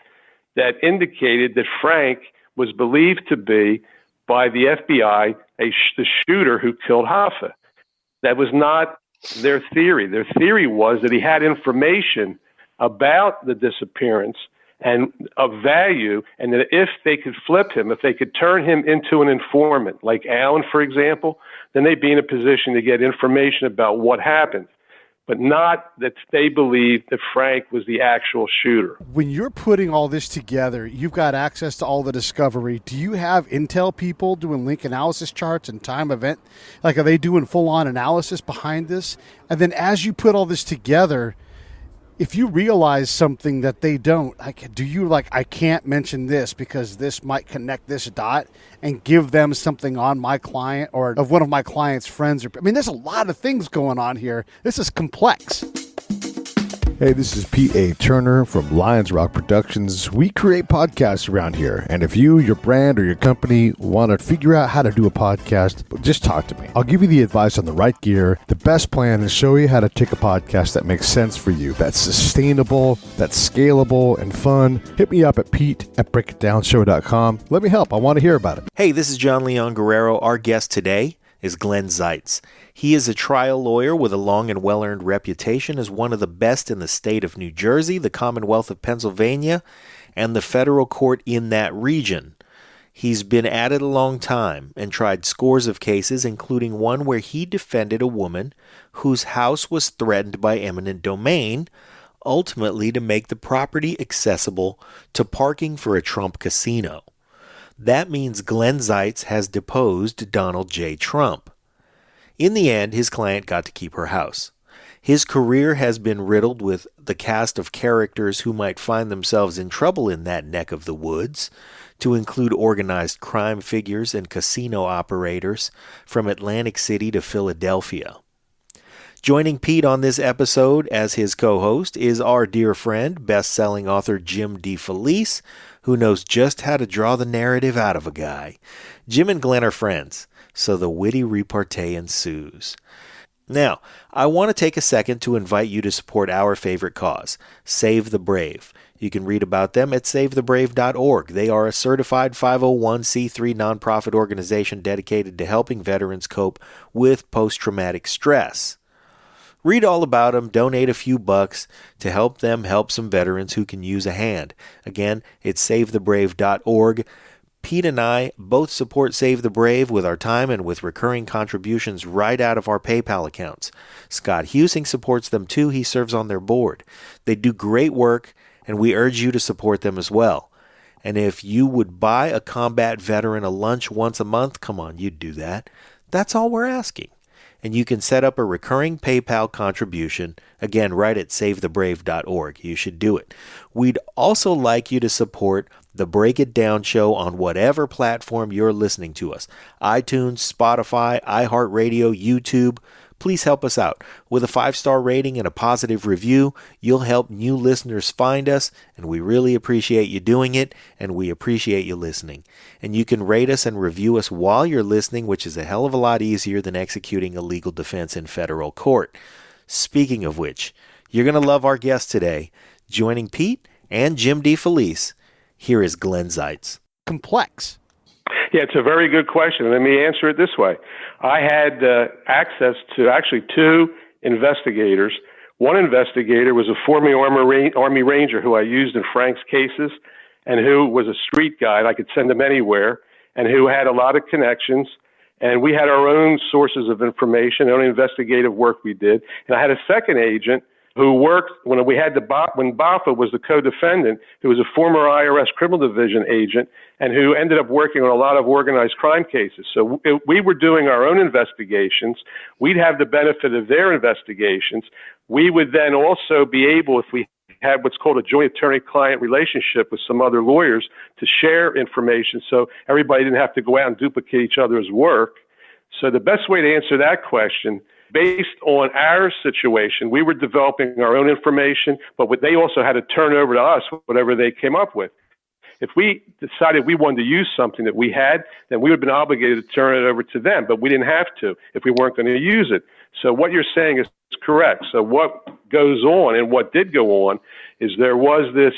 that indicated that Frank was believed to be, by the FBI, the shooter who killed Hoffa. That was not their theory. Their theory was that he had information about the disappearance and of value, and that if they could flip him, if they could turn him into an informant, like Alan, for example, then they'd be in a position to get information about what happened, but not that they believed that Frank was the actual shooter. When you're putting all this together, you've got access to all the discovery. Do you have intel people doing link analysis charts and time event? Like, are they doing full-on analysis behind this? And then as you put all this together, if you realize something that they don't, do you I can't mention this because this might connect this dot and give them something on my client or of one of my client's friends? There's a lot of things going on here. This is complex. Hey, this is P.A. Turner from Lions Rock Productions. We create podcasts around here, and if you, your brand, or your company want to figure out how to do a podcast, just talk to me. I'll give you the advice on the right gear, the best plan, and show you how to take a podcast that makes sense for you, that's sustainable, that's scalable, and fun. Hit me up at pete@breakitdownshow.com. Let me help. I want to hear about it. Hey, this is John Leon Guerrero. Our guest today is Glen Zeitz. He is a trial lawyer with a long and well-earned reputation as one of the best in the state of New Jersey, the Commonwealth of Pennsylvania, and the federal court in that region. He's been at it a long time and tried scores of cases, including one where he defended a woman whose house was threatened by eminent domain, ultimately to make the property accessible to parking for a Trump casino. That means Glen Zeitz has deposed Donald J. Trump. In the end, his client got to keep her house. His career has been riddled with the cast of characters who might find themselves in trouble in that neck of the woods, to include organized crime figures and casino operators from Atlantic City to Philadelphia. Joining Pete on this episode as his co-host is our dear friend, best-selling author Jim DeFelice, who knows just how to draw the narrative out of a guy. Jim and Glen are friends, so the witty repartee ensues. Now, I want to take a second to invite you to support our favorite cause, Save the Brave. You can read about them at SaveTheBrave.org. They are a certified 501c3 nonprofit organization dedicated to helping veterans cope with post-traumatic stress. Read all about them, donate a few bucks to help them help some veterans who can use a hand. Again, it's SaveTheBrave.org. Pete and I both support Save the Brave with our time and with recurring contributions right out of our PayPal accounts. Scott Husing supports them too. He serves on their board. They do great work, and we urge you to support them as well. And if you would buy a combat veteran a lunch once a month, come on, you'd do that. That's all we're asking. And you can set up a recurring PayPal contribution, again, right at SaveTheBrave.org. You should do it. We'd also like you to support the Break It Down show on whatever platform you're listening to us. iTunes, Spotify, iHeartRadio, YouTube. Please help us out. With a 5-star rating and a positive review, you'll help new listeners find us, and we really appreciate you doing it, and we appreciate you listening. And you can rate us and review us while you're listening, which is a hell of a lot easier than executing a legal defense in federal court. Speaking of which, you're going to love our guest today. Joining Pete and Jim DeFelice, here is Glen Zeitz. Complex. Yeah, it's a very good question. Let me answer it this way. I had access to actually 2 investigators. One investigator was a former Army Ranger who I used in Frank's cases and who was a street guy, and I could send him anywhere, and who had a lot of connections. And we had our own sources of information, our own investigative work we did. And I had a second agent who worked when Boffa was the co-defendant, who was a former IRS criminal division agent and who ended up working on a lot of organized crime cases. So we were doing our own investigations. We'd have the benefit of their investigations. We would then also be able, if we had what's called a joint attorney-client relationship with some other lawyers, to share information so everybody didn't have to go out and duplicate each other's work. So the best way to answer that question, based on our situation, we were developing our own information, but they also had to turn over to us whatever they came up with. If we decided we wanted to use something that we had, then we would have been obligated to turn it over to them, but we didn't have to if we weren't going to use it. So what you're saying is correct. So what goes on and what did go on is there was this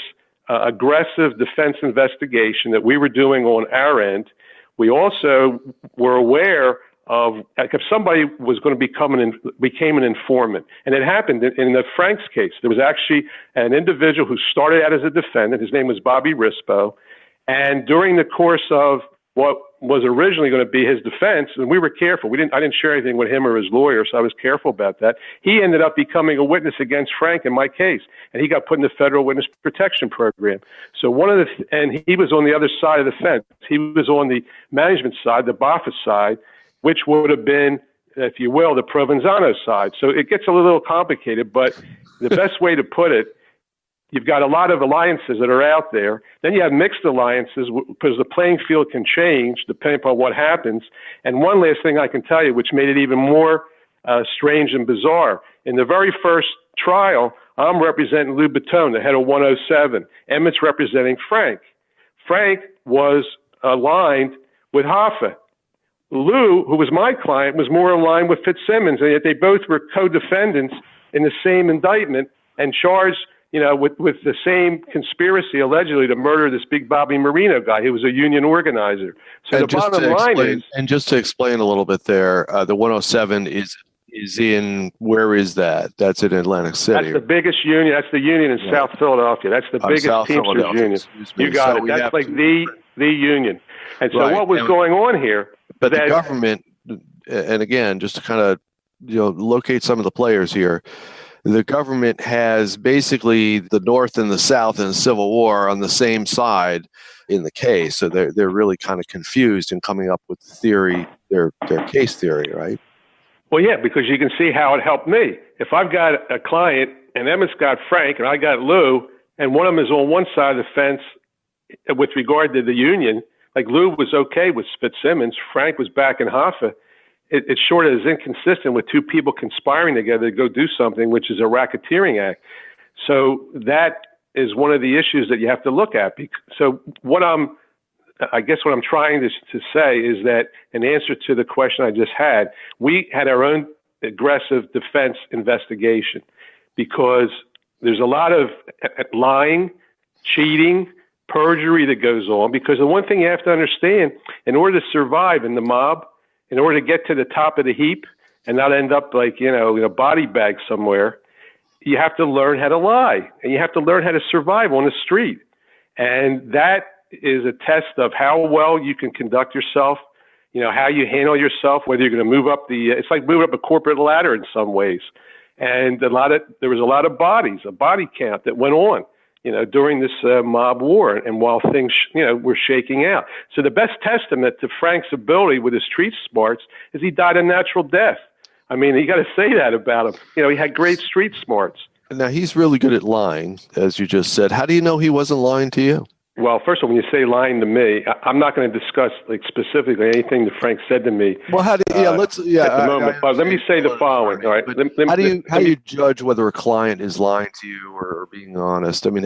aggressive defense investigation that we were doing on our end. We also were aware of, like, if somebody was going to became an informant. And it happened in the Frank's case. There was actually an individual who started out as a defendant. His name was Bobby Rispo. And during the course of what was originally going to be his defense, and we were careful. I didn't share anything with him or his lawyer, so I was careful about that. He ended up becoming a witness against Frank in my case, and he got put in the Federal Witness Protection Program. So and he was on the other side of the fence. He was on the management side, the Boffa side, which would have been, if you will, the Provenzano side. So it gets a little complicated, but the best way to put it, you've got a lot of alliances that are out there. Then you have mixed alliances because the playing field can change depending upon what happens. And one last thing I can tell you, which made it even more strange and bizarre. In the very first trial, I'm representing Lou Batone, the head of 107. Emmett's representing Frank. Frank was aligned with Hoffa. Lou, who was my client, was more aligned with Fitzsimmons, and yet they both were co-defendants in the same indictment and charged, with the same conspiracy allegedly to murder this big Bobby Marino guy. He was a union organizer. So the bottom line is, and just to explain a little bit there, the 107 is in, where is that? That's in Atlantic City. That's the biggest union. That's the union in South Philadelphia. That's the biggest Teamsters union. You got it. That's like the union. And so what was going on here? But the government, and again, just to kind of locate some of the players here, the government has basically the North and the South in the Civil War on the same side in the case. So they're really kind of confused in coming up with the theory, their case theory, right? Well, yeah, because you can see how it helped me. If I've got a client and Emmett's got Frank and I got Lou, and one of them is on one side of the fence with regard to the union, like Lou was okay with Fitzsimmons, Frank was back in Hoffa. It sort of is inconsistent with two people conspiring together to go do something, which is a racketeering act. So that is one of the issues that you have to look at. So what I'm trying to say is that in answer to the question I just had, we had our own aggressive defense investigation because there's a lot of lying, cheating, perjury that goes on. Because the one thing you have to understand, in order to survive in the mob, in order to get to the top of the heap and not end up like, in a body bag somewhere, you have to learn how to lie, and you have to learn how to survive on the street. And that is a test of how well you can conduct yourself, how you handle yourself, whether you're going to move up it's like moving up a corporate ladder in some ways. And there was a lot of a body count that went on, during this mob war, and while things, were shaking out. So the best testament to Frank's ability with his street smarts is he died a natural death. I mean, you got to say that about him. He had great street smarts. Now, he's really good at lying, as you just said. How do you know he wasn't lying to you? Well, first of all, when you say lying to me, I'm not going to discuss specifically anything that Frank said to me. Well, at the moment. But let me say the following. All right. How do you judge whether a client is lying to you or being honest? I mean,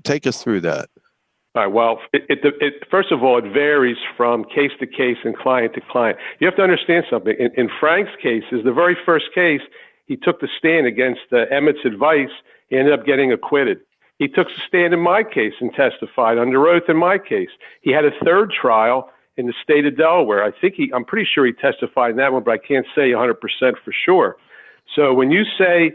take us through that? All right. Well, first of all, it varies from case to case and client to client. You have to understand something. In Frank's case, the very first case, he took the stand against Emmett's advice. He ended up getting acquitted. He took the stand in my case and testified under oath in my case. He had a third trial in the state of Delaware. I'm pretty sure he testified in that one, but I can't say 100% for sure. So when you say,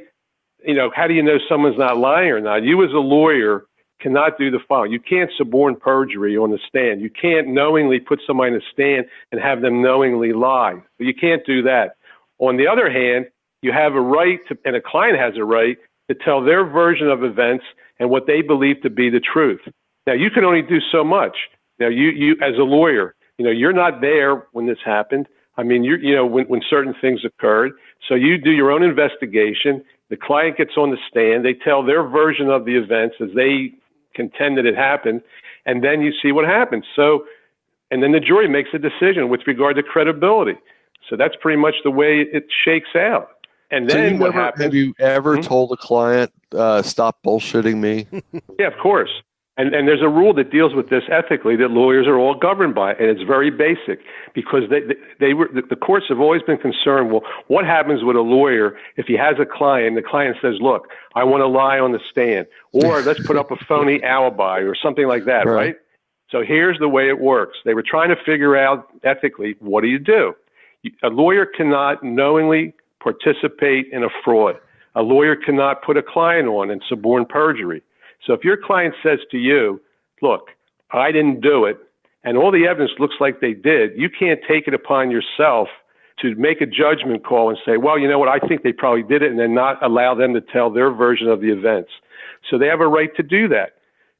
how do you know someone's not lying or not? You as a lawyer cannot do the following. You can't suborn perjury on the stand. You can't knowingly put somebody in the stand and have them knowingly lie. But you can't do that. On the other hand, you have a right to, and a client has a right to tell their version of events and what they believe to be the truth. Now, you can only do so much. Now, you as a lawyer, you're not there when this happened. I mean, when certain things occurred. So you do your own investigation. The client gets on the stand. They tell their version of the events as they contend that it happened, and then you see what happens. So, and then the jury makes a decision with regard to credibility. So that's pretty much the way it shakes out. And then what happens? Have you ever told a client, stop bullshitting me? Yeah, of course. And there's a rule that deals with this ethically that lawyers are all governed by, and it's very basic because the courts have always been concerned, well, what happens with a lawyer if he has a client, the client says, look, I want to lie on the stand, or let's put up a phony alibi or something like that, right? So here's the way it works. They were trying to figure out ethically, what do? A lawyer cannot knowingly participate in a fraud. A lawyer cannot put a client on and suborn perjury. So if your client says to you, look, I didn't do it, and all the evidence looks like they did, you can't take it upon yourself to make a judgment call and say, well, you know what, I think they probably did it, and then not allow them to tell their version of the events. So they have a right to do that.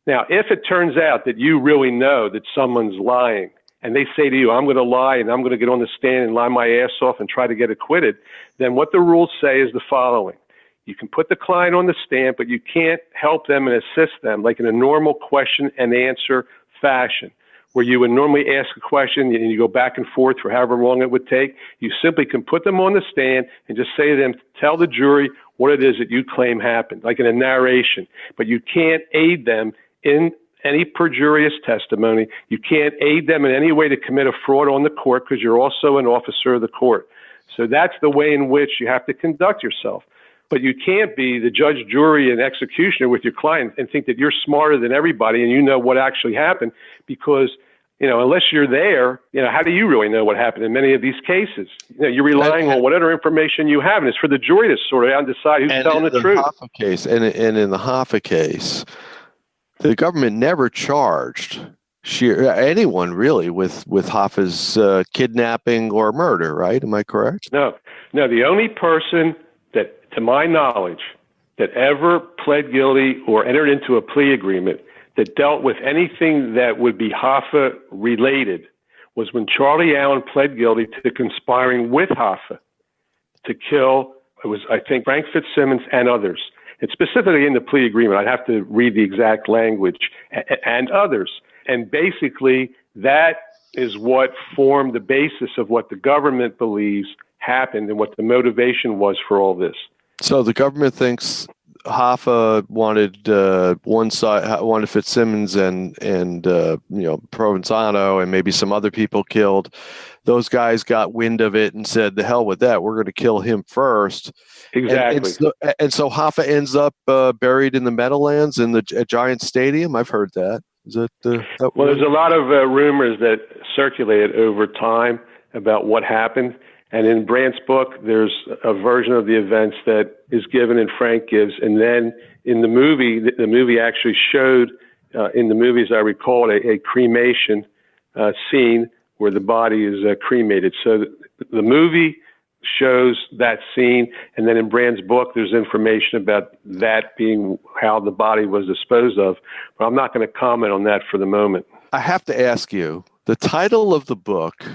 Now, if it turns out that you really know that someone's lying, and they say to you, I'm going to lie and I'm going to get on the stand and lie my ass off and try to get acquitted, then what the rules say is the following. You can put the client on the stand, but you can't help them and assist them like in a normal question and answer fashion, where you would normally ask a question and you go back and forth for however long it would take. You simply can put them on the stand and just say to them, tell the jury what it is that you claim happened, like in a narration. But you can't aid them in any perjurious testimony. You can't aid them in any way to commit a fraud on the court because you're also an officer of the court. So that's the way in which you have to conduct yourself. But you can't be the judge, jury, and executioner with your client and think that you're smarter than everybody and you know what actually happened because, unless you're there, how do you really know what happened in many of these cases? You're relying on whatever information you have, and it's for the jury to sort it out and decide who's telling the truth. Hoffa case, and in the Hoffa case, the government never charged anyone really with Hoffa's kidnapping or murder, right? Am I correct? No. The only person that, to my knowledge, that ever pled guilty or entered into a plea agreement that dealt with anything that would be Hoffa related was when Charlie Allen pled guilty to conspiring with Hoffa to kill, it was, I think, Frank Fitzsimmons and others. It's specifically in the plea agreement. I'd have to read the exact language, and others. And basically, that is what formed the basis of what the government believes happened and what the motivation was for all this. So the government thinks Hoffa wanted one side, wanted Fitzsimmons and Provenzano and maybe some other people killed. Those guys got wind of it and said, "The hell with that! We're going to kill him first." Exactly. And so Hoffa ends up buried in the Meadowlands in the Giant Stadium. I've heard that. Is that well, there's a lot of rumors that circulated over time about what happened. And in Brandt's book, there's a version of the events that is given and Frank gives. And then in the movie, the movie actually showed, in the movie, as I recall, a cremation scene where the body is cremated. So the movie shows that scene. And then in Brandt's book, there's information about that being how the body was disposed of. But I'm not going to comment on that for the moment. I have to ask you, the title of the book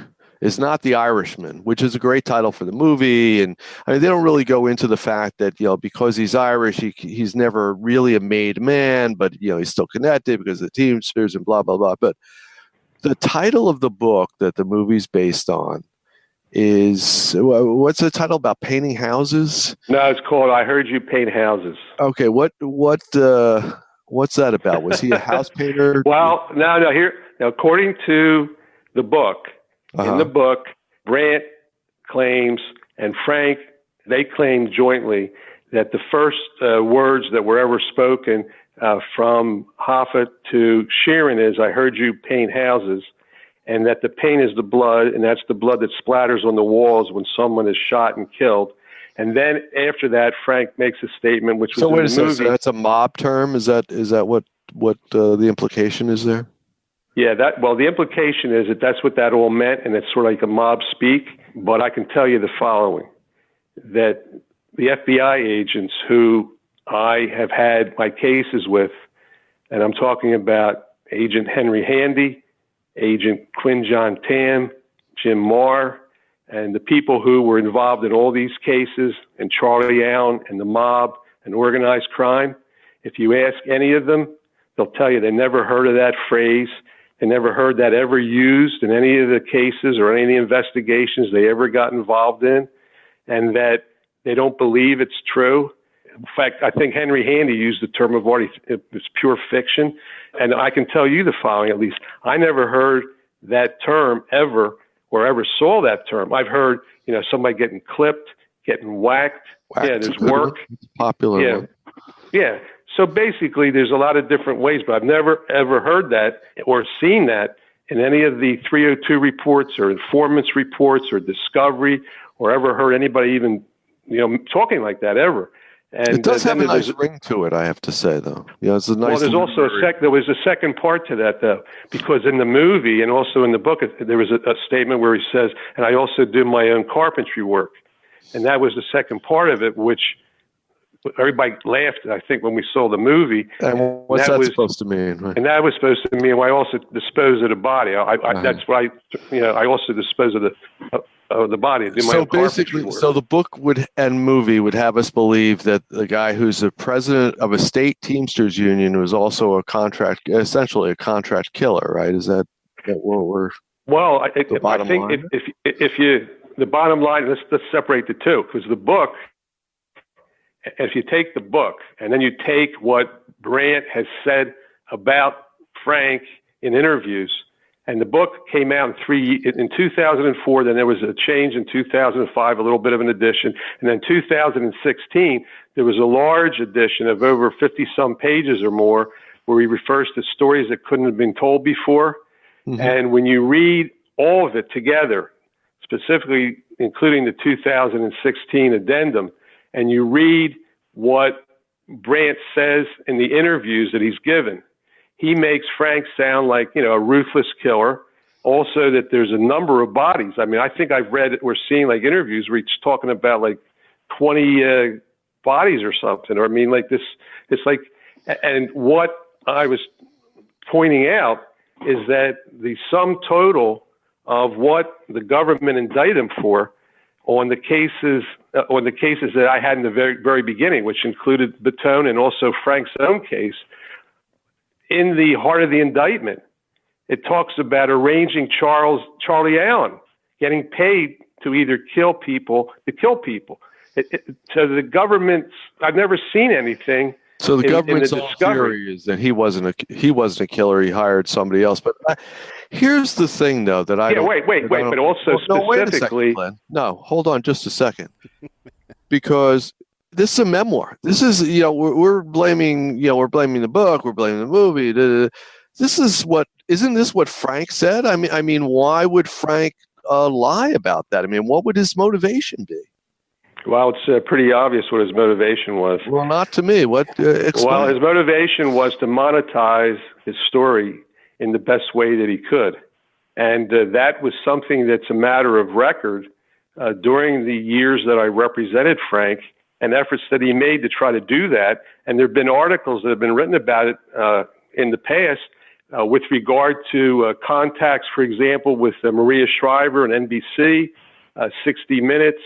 is not The Irishman, which is a great title for the movie. And I mean, they don't really go into the fact that, because he's Irish, he's never really a made man, but, he's still connected because of the Teamsters and blah, blah, blah. But the title of the book that the movie's based on is, what's the title about, painting houses? No, it's called I Heard You Paint Houses. Okay. What's that about? Was he a house painter? Well, no, according to the book, in the book, Brandt claims and Frank, they claim jointly that the first words that were ever spoken from Hoffa to Sheeran is, "I heard you paint houses," and that the paint is the blood, and that's the blood that splatters on the walls when someone is shot and killed. And then after that, Frank makes a statement, which was in the movie. So that's a mob term? Is that what the implication is there? Yeah, the implication is that that's what that all meant, and it's sort of like a mob speak. But I can tell you the following, that the FBI agents who I have had my cases with, and I'm talking about Agent Henry Handy, Agent Quinn John Tam, Jim Marr, and the people who were involved in all these cases, and Charlie Allen and the mob and organized crime, if you ask any of them, they'll tell you they never heard of that phrase. They never heard that ever used in any of the cases or any of the investigations they ever got involved in, and that they don't believe it's true. In fact, I think Henry Handy used the term of art. It's pure fiction. And I can tell you the following, at least. I never heard that term ever or ever saw that term. I've heard, somebody getting clipped, getting whacked. Yeah, there's work. It's popular. Yeah. One. Yeah. So basically, there's a lot of different ways, but I've never, ever heard that or seen that in any of the 302 reports or informants reports or discovery or ever heard anybody even, talking like that ever. And it does have a nice ring to it, I have to say, though. It's a nice. Well, there's also there was a second part to that, though, because in the movie and also in the book, there was a statement where he says, "And I also do my own carpentry work," and that was the second part of it, which everybody laughed, I think, when we saw the movie. And what's that supposed to mean? Right? And that was supposed to mean, I also dispose of the body. That's what I also dispose of the body. So basically, the book and movie would have us believe that the guy who's the president of a state Teamsters union was also essentially a contract killer, right? Is that what we're? Well, I think the bottom line, let's separate the two, because the book. If you take the book and then you take what Brandt has said about Frank in interviews, and the book came out in 2004, then there was a change in 2005, a little bit of an addition, and then 2016, there was a large edition of over 50-some pages or more where he refers to stories that couldn't have been told before. Mm-hmm. And when you read all of it together, specifically including the 2016 addendum, and you read what Brandt says in the interviews that he's given, he makes Frank sound like, a ruthless killer. Also that there's a number of bodies. I mean, I think we're seeing like interviews where he's talking about like 20 bodies or something. Or I mean, like this, it's like, and what I was pointing out is that the sum total of what the government indicted him for on the cases that I had in the very, very beginning, which included Batone and also Frank's own case, in the heart of the indictment, it talks about arranging Charlie Allen getting paid to either kill people. So the government, I've never seen anything. So the government's in the whole discovery theory is that he wasn't a killer. He hired somebody else. But here's the thing, though, that I Yeah, don't, wait. But also wait a second, specifically, Glenn. No, hold on just a second, because this is a memoir. This is, we're blaming the book, we're blaming the movie. Isn't this what Frank said? I mean, why would Frank lie about that? I mean, what would his motivation be? well, it's pretty obvious what his motivation was. Well, not to me. What? Explain. Well, his motivation was to monetize his story in the best way that he could. And that was something that's a matter of record during the years that I represented Frank and efforts that he made to try to do that. And there have been articles that have been written about it in the past with regard to contacts, for example, with Maria Shriver and NBC, 60 Minutes,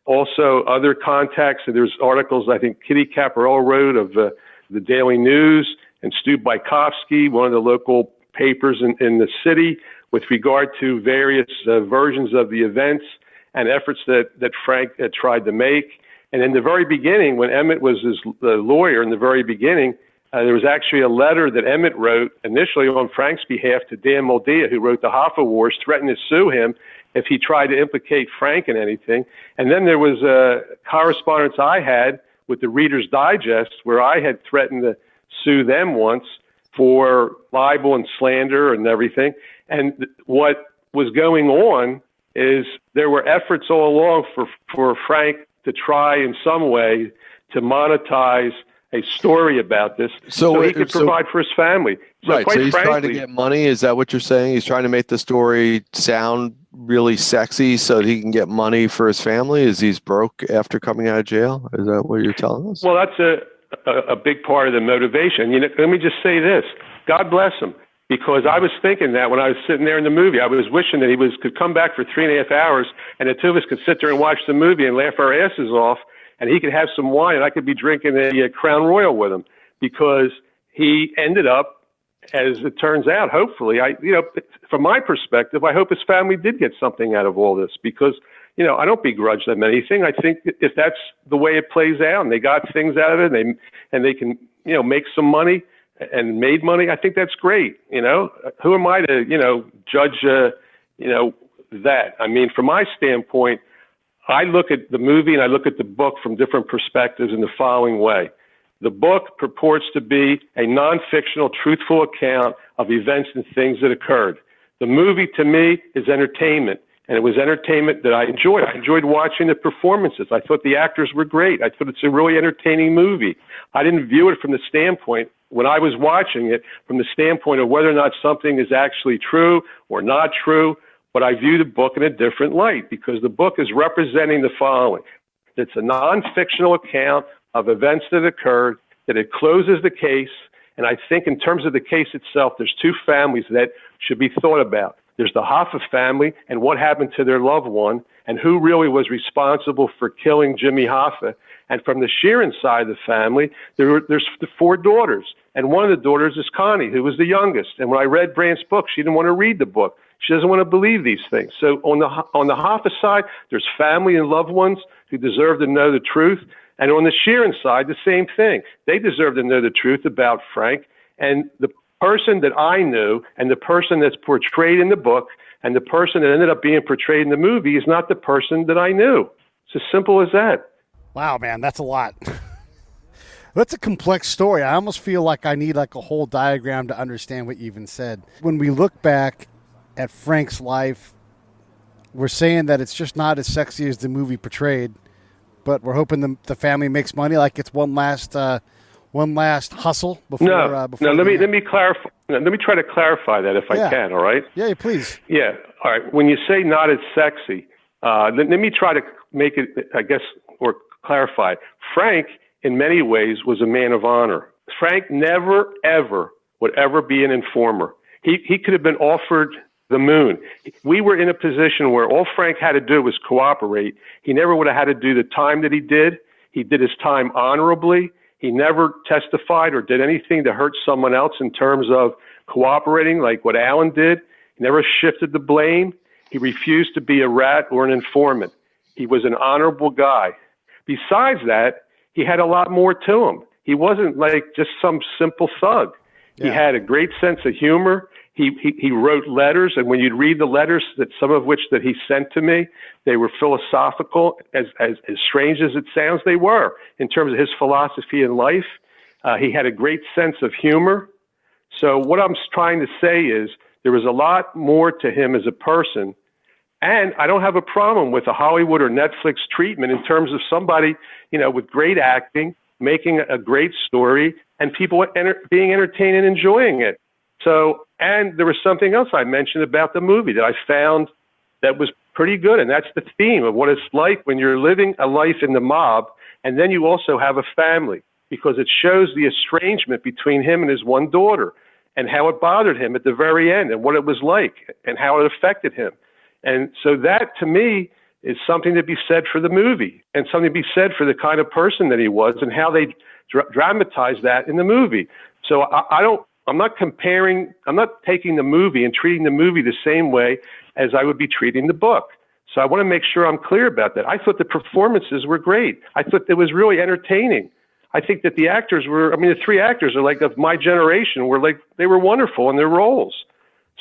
also other contacts. And there's articles I think Kitty Caparella wrote of the Daily News and Stu Bykowski, one of the local papers in the city, with regard to various versions of the events and efforts that Frank had tried to make. And in the very beginning, when Emmett was his lawyer in the very beginning, there was actually a letter that Emmett wrote initially on Frank's behalf to Dan Moldea, who wrote the Hoffa Wars, threatened to sue him if he tried to implicate Frank in anything. And then there was a correspondence I had with the Reader's Digest where I had threatened to sue them once for libel and slander and everything. And what was going on is there were efforts all along for Frank to try in some way to monetize a story about this so he could provide for his family. So right, so he's trying to get money. Is that what you're saying? He's trying to make the story sound really sexy so that he can get money for his family? Is he's broke after coming out of jail? Is that what you're telling us? Well, that's a big part of the motivation. Let me just say this. God bless him. Because I was thinking that when I was sitting there in the movie, I was wishing that he could come back for 3.5 hours and the two of us could sit there and watch the movie and laugh our asses off, and he could have some wine and I could be drinking a Crown Royal with him, because he ended up, as it turns out, hopefully, from my perspective, I hope his family did get something out of all this, because, I don't begrudge them anything. I think if that's the way it plays out and they got things out of it and they can, make some money and made money, I think that's great. Who am I to, judge, that? I mean, from my standpoint, I look at the movie and I look at the book from different perspectives in the following way. The book purports to be a non-fictional, truthful account of events and things that occurred. The movie, to me, is entertainment, and it was entertainment that I enjoyed. I enjoyed watching the performances. I thought the actors were great. I thought it's a really entertaining movie. I didn't view it from the standpoint, when I was watching it, from the standpoint of whether or not something is actually true or not true, but I view the book in a different light, because the book is representing the following. It's a non-fictional account of events that occurred, that it closes the case, and I think in terms of the case itself, there's two families that should be thought about. There's the Hoffa family and what happened to their loved one, and who really was responsible for killing Jimmy Hoffa. And from the Sheeran side of the family, there's the 4 daughters. And one of the daughters is Connie, who was the youngest. And when I read Brandt's book, she didn't want to read the book. She doesn't want to believe these things. So on the Hoffa side, there's family and loved ones who deserve to know the truth. And on the Sheeran side, the same thing. They deserve to know the truth about Frank. And the person that I knew and the person that's portrayed in the book and the person that ended up being portrayed in the movie is not the person that I knew. It's as simple as that. Wow, man, that's a lot. That's a complex story. I almost feel like I need a whole diagram to understand what you even said. When we look back at Frank's life, we're saying that it's just not as sexy as the movie portrayed, but we're hoping the family makes money, like it's one last hustle before. No, let me clarify. Let me try to clarify that if I can. All right. Yeah, please. Yeah. All right. When you say not as sexy, let me try to make it, I guess, or clarify. Frank, in many ways, was a man of honor. Frank never, ever would ever be an informer. He could have been offered the moon. We were in a position where all Frank had to do was cooperate. He never would have had to do the time that he did. He did his time honorably. He never testified or did anything to hurt someone else in terms of cooperating like what Alan did. He never shifted the blame. He refused to be a rat or an informant. He was an honorable guy. besides that, he had a lot more to him. He wasn't like just some simple thug. He had a great sense of humor. He wrote letters, and when you'd read the letters, that some of which that he sent to me, they were philosophical. As strange as it sounds, they were in terms of his philosophy in life. He had a great sense of humor. So what I'm trying to say is there was a lot more to him as a person, and I don't have a problem with a Hollywood or Netflix treatment in terms of somebody, with great acting, making a great story, and people being entertained and enjoying it. So, and there was something else I mentioned about the movie that I found that was pretty good, and that's the theme of what it's like when you're living a life in the mob, and then you also have a family, because it shows the estrangement between him and his one daughter, and how it bothered him at the very end, and what it was like, and how it affected him. And so that, to me, is something to be said for the movie, and something to be said for the kind of person that he was, and how they dramatized that in the movie. So I'm not taking the movie and treating the movie the same way as I would be treating the book. So I want to make sure I'm clear about that. I thought the performances were great. I thought it was really entertaining. I think that the actors the three actors are like of my generation, they were wonderful in their roles.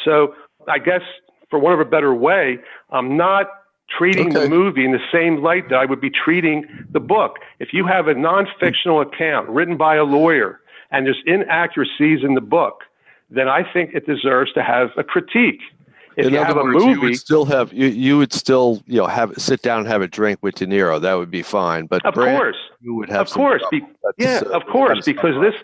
So I guess, for want of a better way, I'm not treating the movie in the same light that I would be treating the book. If you have a non-fictional account written by a lawyer and there's inaccuracies in the book, then I think it deserves to have a critique. If you have a movie, you would still sit down and have a drink with De Niro. That would be fine. But of course, you would have. Of course, because this.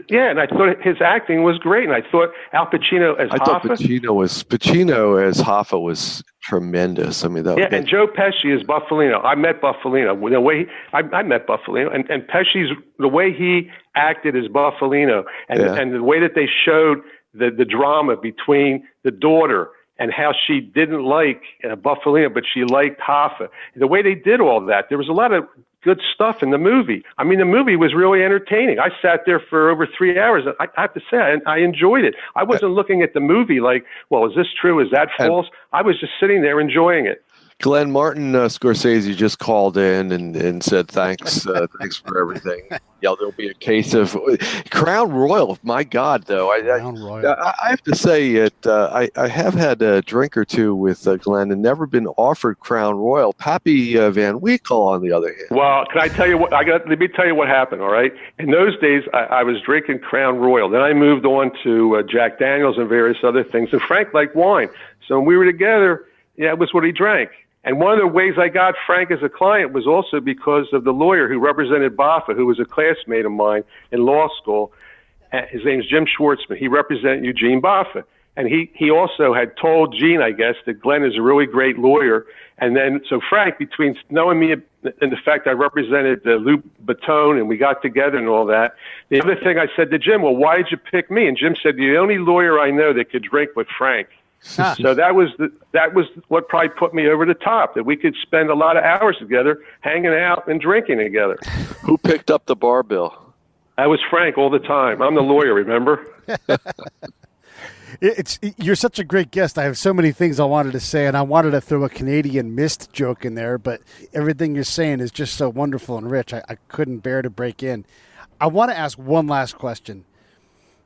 Yeah, and I thought his acting was great, and I thought Al Pacino as Hoffa. I thought Pacino as Hoffa was tremendous. I mean, and Joe Pesci as Buffalino. I met Buffalino. The way I met Buffalino, and Pesci's the way he acted as Buffalino, and the way that they showed the drama between the daughter and how she didn't like Buffalino, but she liked Hoffa. The way they did all that, there was a lot of good stuff in the movie. I mean, the movie was really entertaining. I sat there for over 3 hours. I have to say, I enjoyed it. I wasn't looking at the movie like, well, is this true? Is that false? I was just sitting there enjoying it. Glenn, Martin Scorsese just called in and said thanks for everything. Yeah, there'll be a case of Crown Royal. My God, though, I have to say it. I have had a drink or two with Glenn and never been offered Crown Royal. Pappy Van Winkle, on the other hand. Well, can I tell you what? Let me tell you what happened. All right. In those days, I was drinking Crown Royal. Then I moved on to Jack Daniels and various other things. And Frank liked wine, so when we were together, it was what he drank. And one of the ways I got Frank as a client was also because of the lawyer who represented Boffa, who was a classmate of mine in law school. His name's Jim Schwartzman. He represented Eugene Boffa. And he also had told Gene, I guess, that Glenn is a really great lawyer. And then, so Frank, between knowing me and the fact I represented Lou Batone and we got together and all that, the other thing I said to Jim, well, why did you pick me? And Jim said, you're the only lawyer I know that could drink with Frank. So that was what probably put me over the top, that we could spend a lot of hours together hanging out and drinking together. Who picked up the bar bill? That was Frank all the time. I'm the lawyer, remember? You're such a great guest. I have so many things I wanted to say, and I wanted to throw a Canadian mist joke in there, but everything you're saying is just so wonderful and rich. I couldn't bear to break in. I want to ask one last question.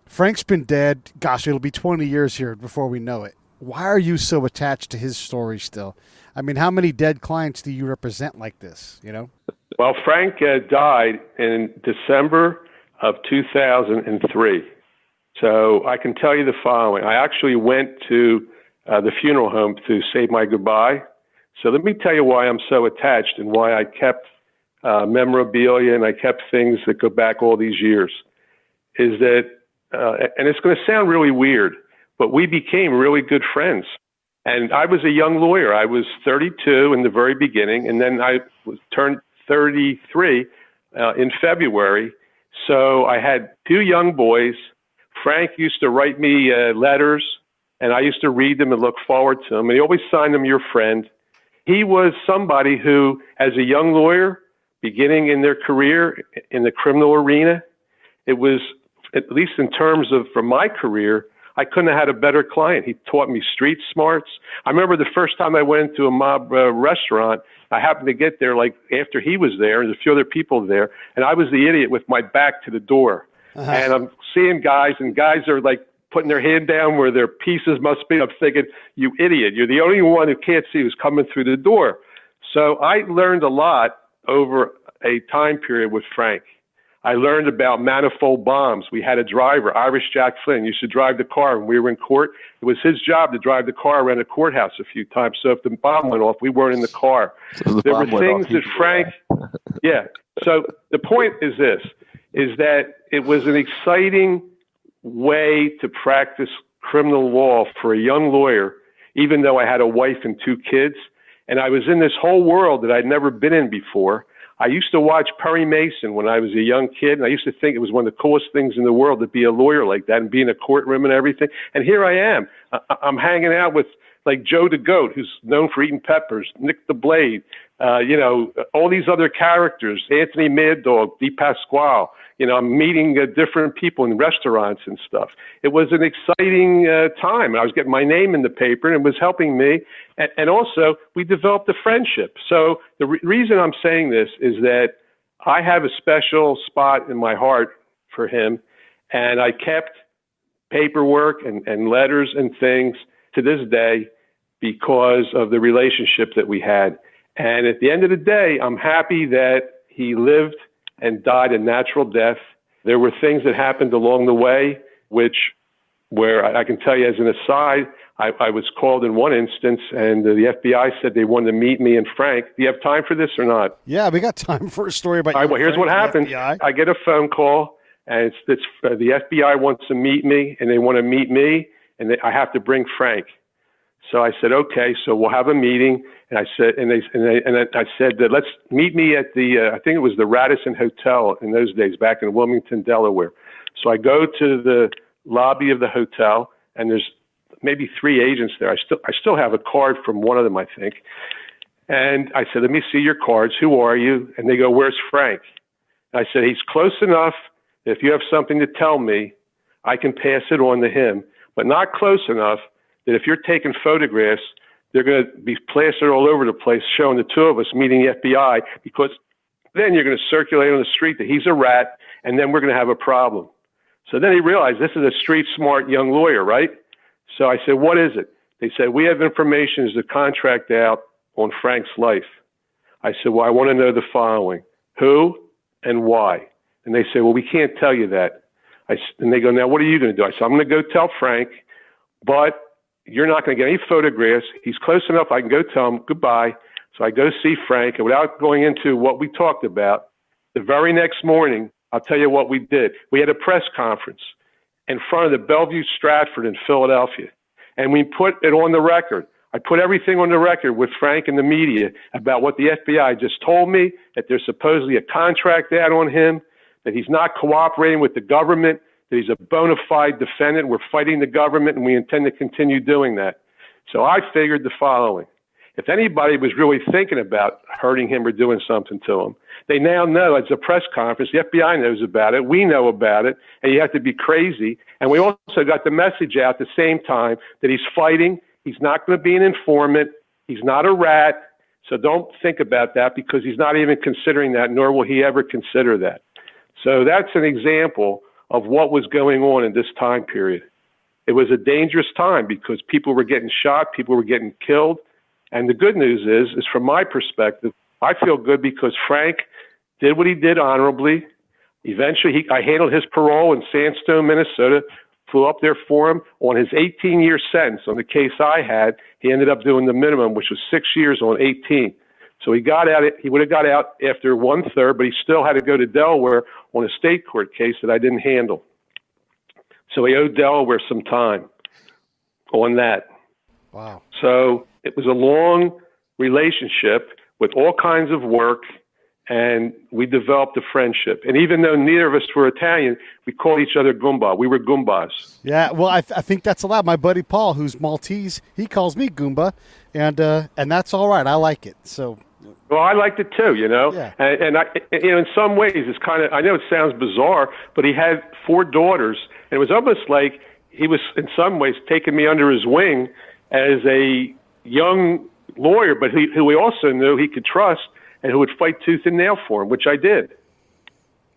Frank's been dead, gosh, it'll be 20 years here before we know it. Why are you so attached to his story still? I mean, how many dead clients do you represent like this, Well, Frank died in December of 2003. So I can tell you the following. I actually went to the funeral home to say my goodbye. So let me tell you why I'm so attached and why I kept memorabilia and I kept things that go back all these years. Is that, and it's going to sound really weird, but we became really good friends. And I was a young lawyer. I was 32 in the very beginning, and then I turned 33 in February. So I had two young boys. Frank used to write me letters, and I used to read them and look forward to them. And he always signed them, your friend. He was somebody who, as a young lawyer, beginning in their career in the criminal arena, it was, at least in terms of, for my career, I couldn't have had a better client. He taught me street smarts. I remember the first time I went into a Macabre restaurant, I happened to get there like after he was there and a few other people there, and I was the idiot with my back to the door. And I'm seeing guys, and guys are like putting their hand down where their pieces must be. I'm thinking, you idiot, you're the only one who can't see who's coming through the door. So I learned a lot over a time period with Frank. I learned about manifold bombs. We had a driver, Irish Jack Flynn, used to drive the car when we were in court. It was his job to drive the car around the courthouse a few times. So if the bomb went off, we weren't in the car. So there were things that Frank, yeah. So the point is this, is that it was an exciting way to practice criminal law for a young lawyer, even though I had a wife and 2 kids. And I was in this whole world that I'd never been in before. I used to watch Perry Mason when I was a young kid, and I used to think it was one of the coolest things in the world to be a lawyer like that and be in a courtroom and everything. And here I am. I'm hanging out with like Joe the Goat, who's known for eating peppers, Nick the Blade, all these other characters, Anthony Mad Dog, DePasquale. I'm meeting different people in restaurants and stuff. It was an exciting time. I was getting my name in the paper, and it was helping me. And also, we developed a friendship. So the reason I'm saying this is that I have a special spot in my heart for him, and I kept paperwork and letters and things to this day because of the relationship that we had. And at the end of the day, I'm happy that he lived and died a natural death. There were things that happened along the way, where I can tell you as an aside, I was called in one instance, and the FBI said they wanted to meet me and Frank. Do you have time for this or not? Yeah, we got time for a story about. All right, well, here's what happened. I get a phone call, and it's the FBI wants to meet me, and they want to meet me, and I have to bring Frank. So I said, okay, so we'll have a meeting. And I said, I said that let's meet me at the, I think it was the Radisson Hotel in those days, back in Wilmington, Delaware. So I go to the lobby of the hotel, and there's maybe 3 agents there. I still have a card from one of them, I think. And I said, let me see your cards. Who are you? And they go, where's Frank? And I said, he's close enough that if you have something to tell me, I can pass it on to him, but not close enough that if you're taking photographs, they're going to be plastered all over the place showing the 2 of us meeting the FBI, because then you're going to circulate on the street that he's a rat, and then we're going to have a problem. So then he realized this is a street smart young lawyer, right? So I said, what is it? They said, we have information as a contract out on Frank's life. I said, well, I want to know the following: who and why? And they say, well, we can't tell you that. And they go, now what are you going to do? I said, I'm going to go tell Frank, but you're not going to get any photographs. He's close enough. I can go tell him goodbye. So I go see Frank, and without going into what we talked about, the very next morning, I'll tell you what we did. We had a press conference in front of the Bellevue Stratford in Philadelphia, and we put it on the record. I put everything on the record with Frank and the media about what the FBI just told me, that there's supposedly a contract out on him, that he's not cooperating with the government, that he's a bona fide defendant. We're fighting the government, and we intend to continue doing that. So I figured the following: if anybody was really thinking about hurting him or doing something to him, they now know. It's a press conference. The FBI knows about it. We know about it. And you have to be crazy. And we also got the message out at the same time that he's fighting. He's not going to be an informant. He's not a rat. So don't think about that, because he's not even considering that, nor will he ever consider that. So that's an example of what was going on in this time period. It was a dangerous time because people were getting shot, people were getting killed. And the good news is from my perspective, I feel good because Frank did what he did honorably. Eventually, I handled his parole in Sandstone, Minnesota, flew up there for him. On his 18-year sentence on the case I had, he ended up doing the minimum, which was 6 years on 18. So he got out. He would have got out after 1/3, but he still had to go to Delaware on a state court case that I didn't handle. So he owed Delaware some time on that. Wow. So it was a long relationship with all kinds of work, and we developed a friendship. And even though neither of us were Italian, we called each other Goomba. We were Goombas. Yeah, well, I think that's allowed. My buddy Paul, who's Maltese, he calls me Goomba, and that's all right. I like it. So. Well, I liked it too, Yeah. And I, in some ways, it's kind of, I know it sounds bizarre, but he had 4 daughters, and it was almost like he was in some ways taking me under his wing as a young lawyer, but who he also knew he could trust and who would fight tooth and nail for him, which I did.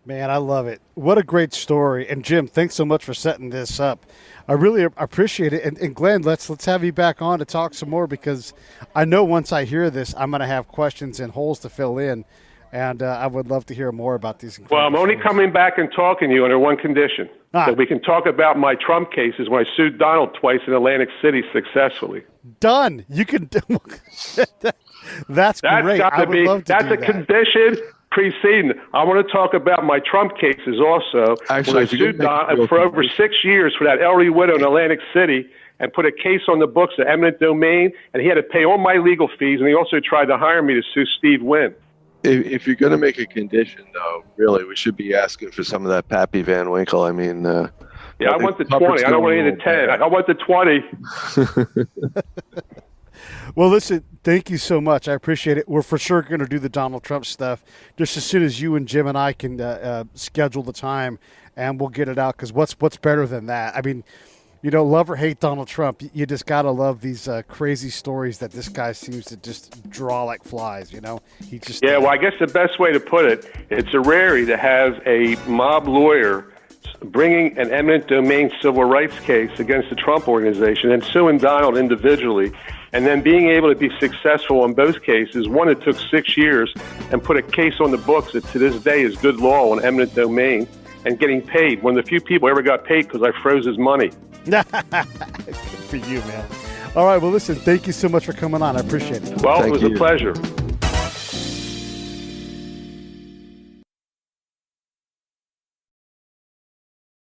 Man, I love it. What a great story. And Jim, thanks so much for setting this up. I really appreciate it. And Glenn, let's have you back on to talk some more, because I know once I hear this, I'm going to have questions and holes to fill in. And I would love to hear more about these. Well, I'm only coming back and talking to you under one condition. That we can talk about my Trump cases when I sued Donald twice in Atlantic City successfully. Done. You can do That's great. I would love to do that. That's a condition preceding. I want to talk about my Trump cases also. Actually, when I sued Donald for over 6 years for that elderly widow in Atlantic City and put a case on the books of eminent domain, and he had to pay all my legal fees, and he also tried to hire me to sue Steve Wynn. If you're going to make a condition, though, really, we should be asking for some of that Pappy Van Winkle. I mean, yeah, I want the 20. I don't want any of the 10. I want the 20. Well, listen, thank you so much. I appreciate it. We're for sure going to do the Donald Trump stuff just as soon as you and Jim and I can schedule the time, and we'll get it out, because what's better than that? I mean, you know, love or hate Donald Trump, you just got to love these crazy stories that this guy seems to just draw like flies, you know? He just well, I guess the best way to put it, it's a rarity to have a mob lawyer bringing an eminent domain civil rights case against the Trump organization and suing Donald individually, and then being able to be successful in both cases. One, it took 6 years, and put a case on the books that to this day is good law on eminent domain, and getting paid. One of the few people who ever got paid because I froze his money. Good for you, man. All right, well, listen, thank you so much for coming on. I appreciate it. Well, it was a pleasure.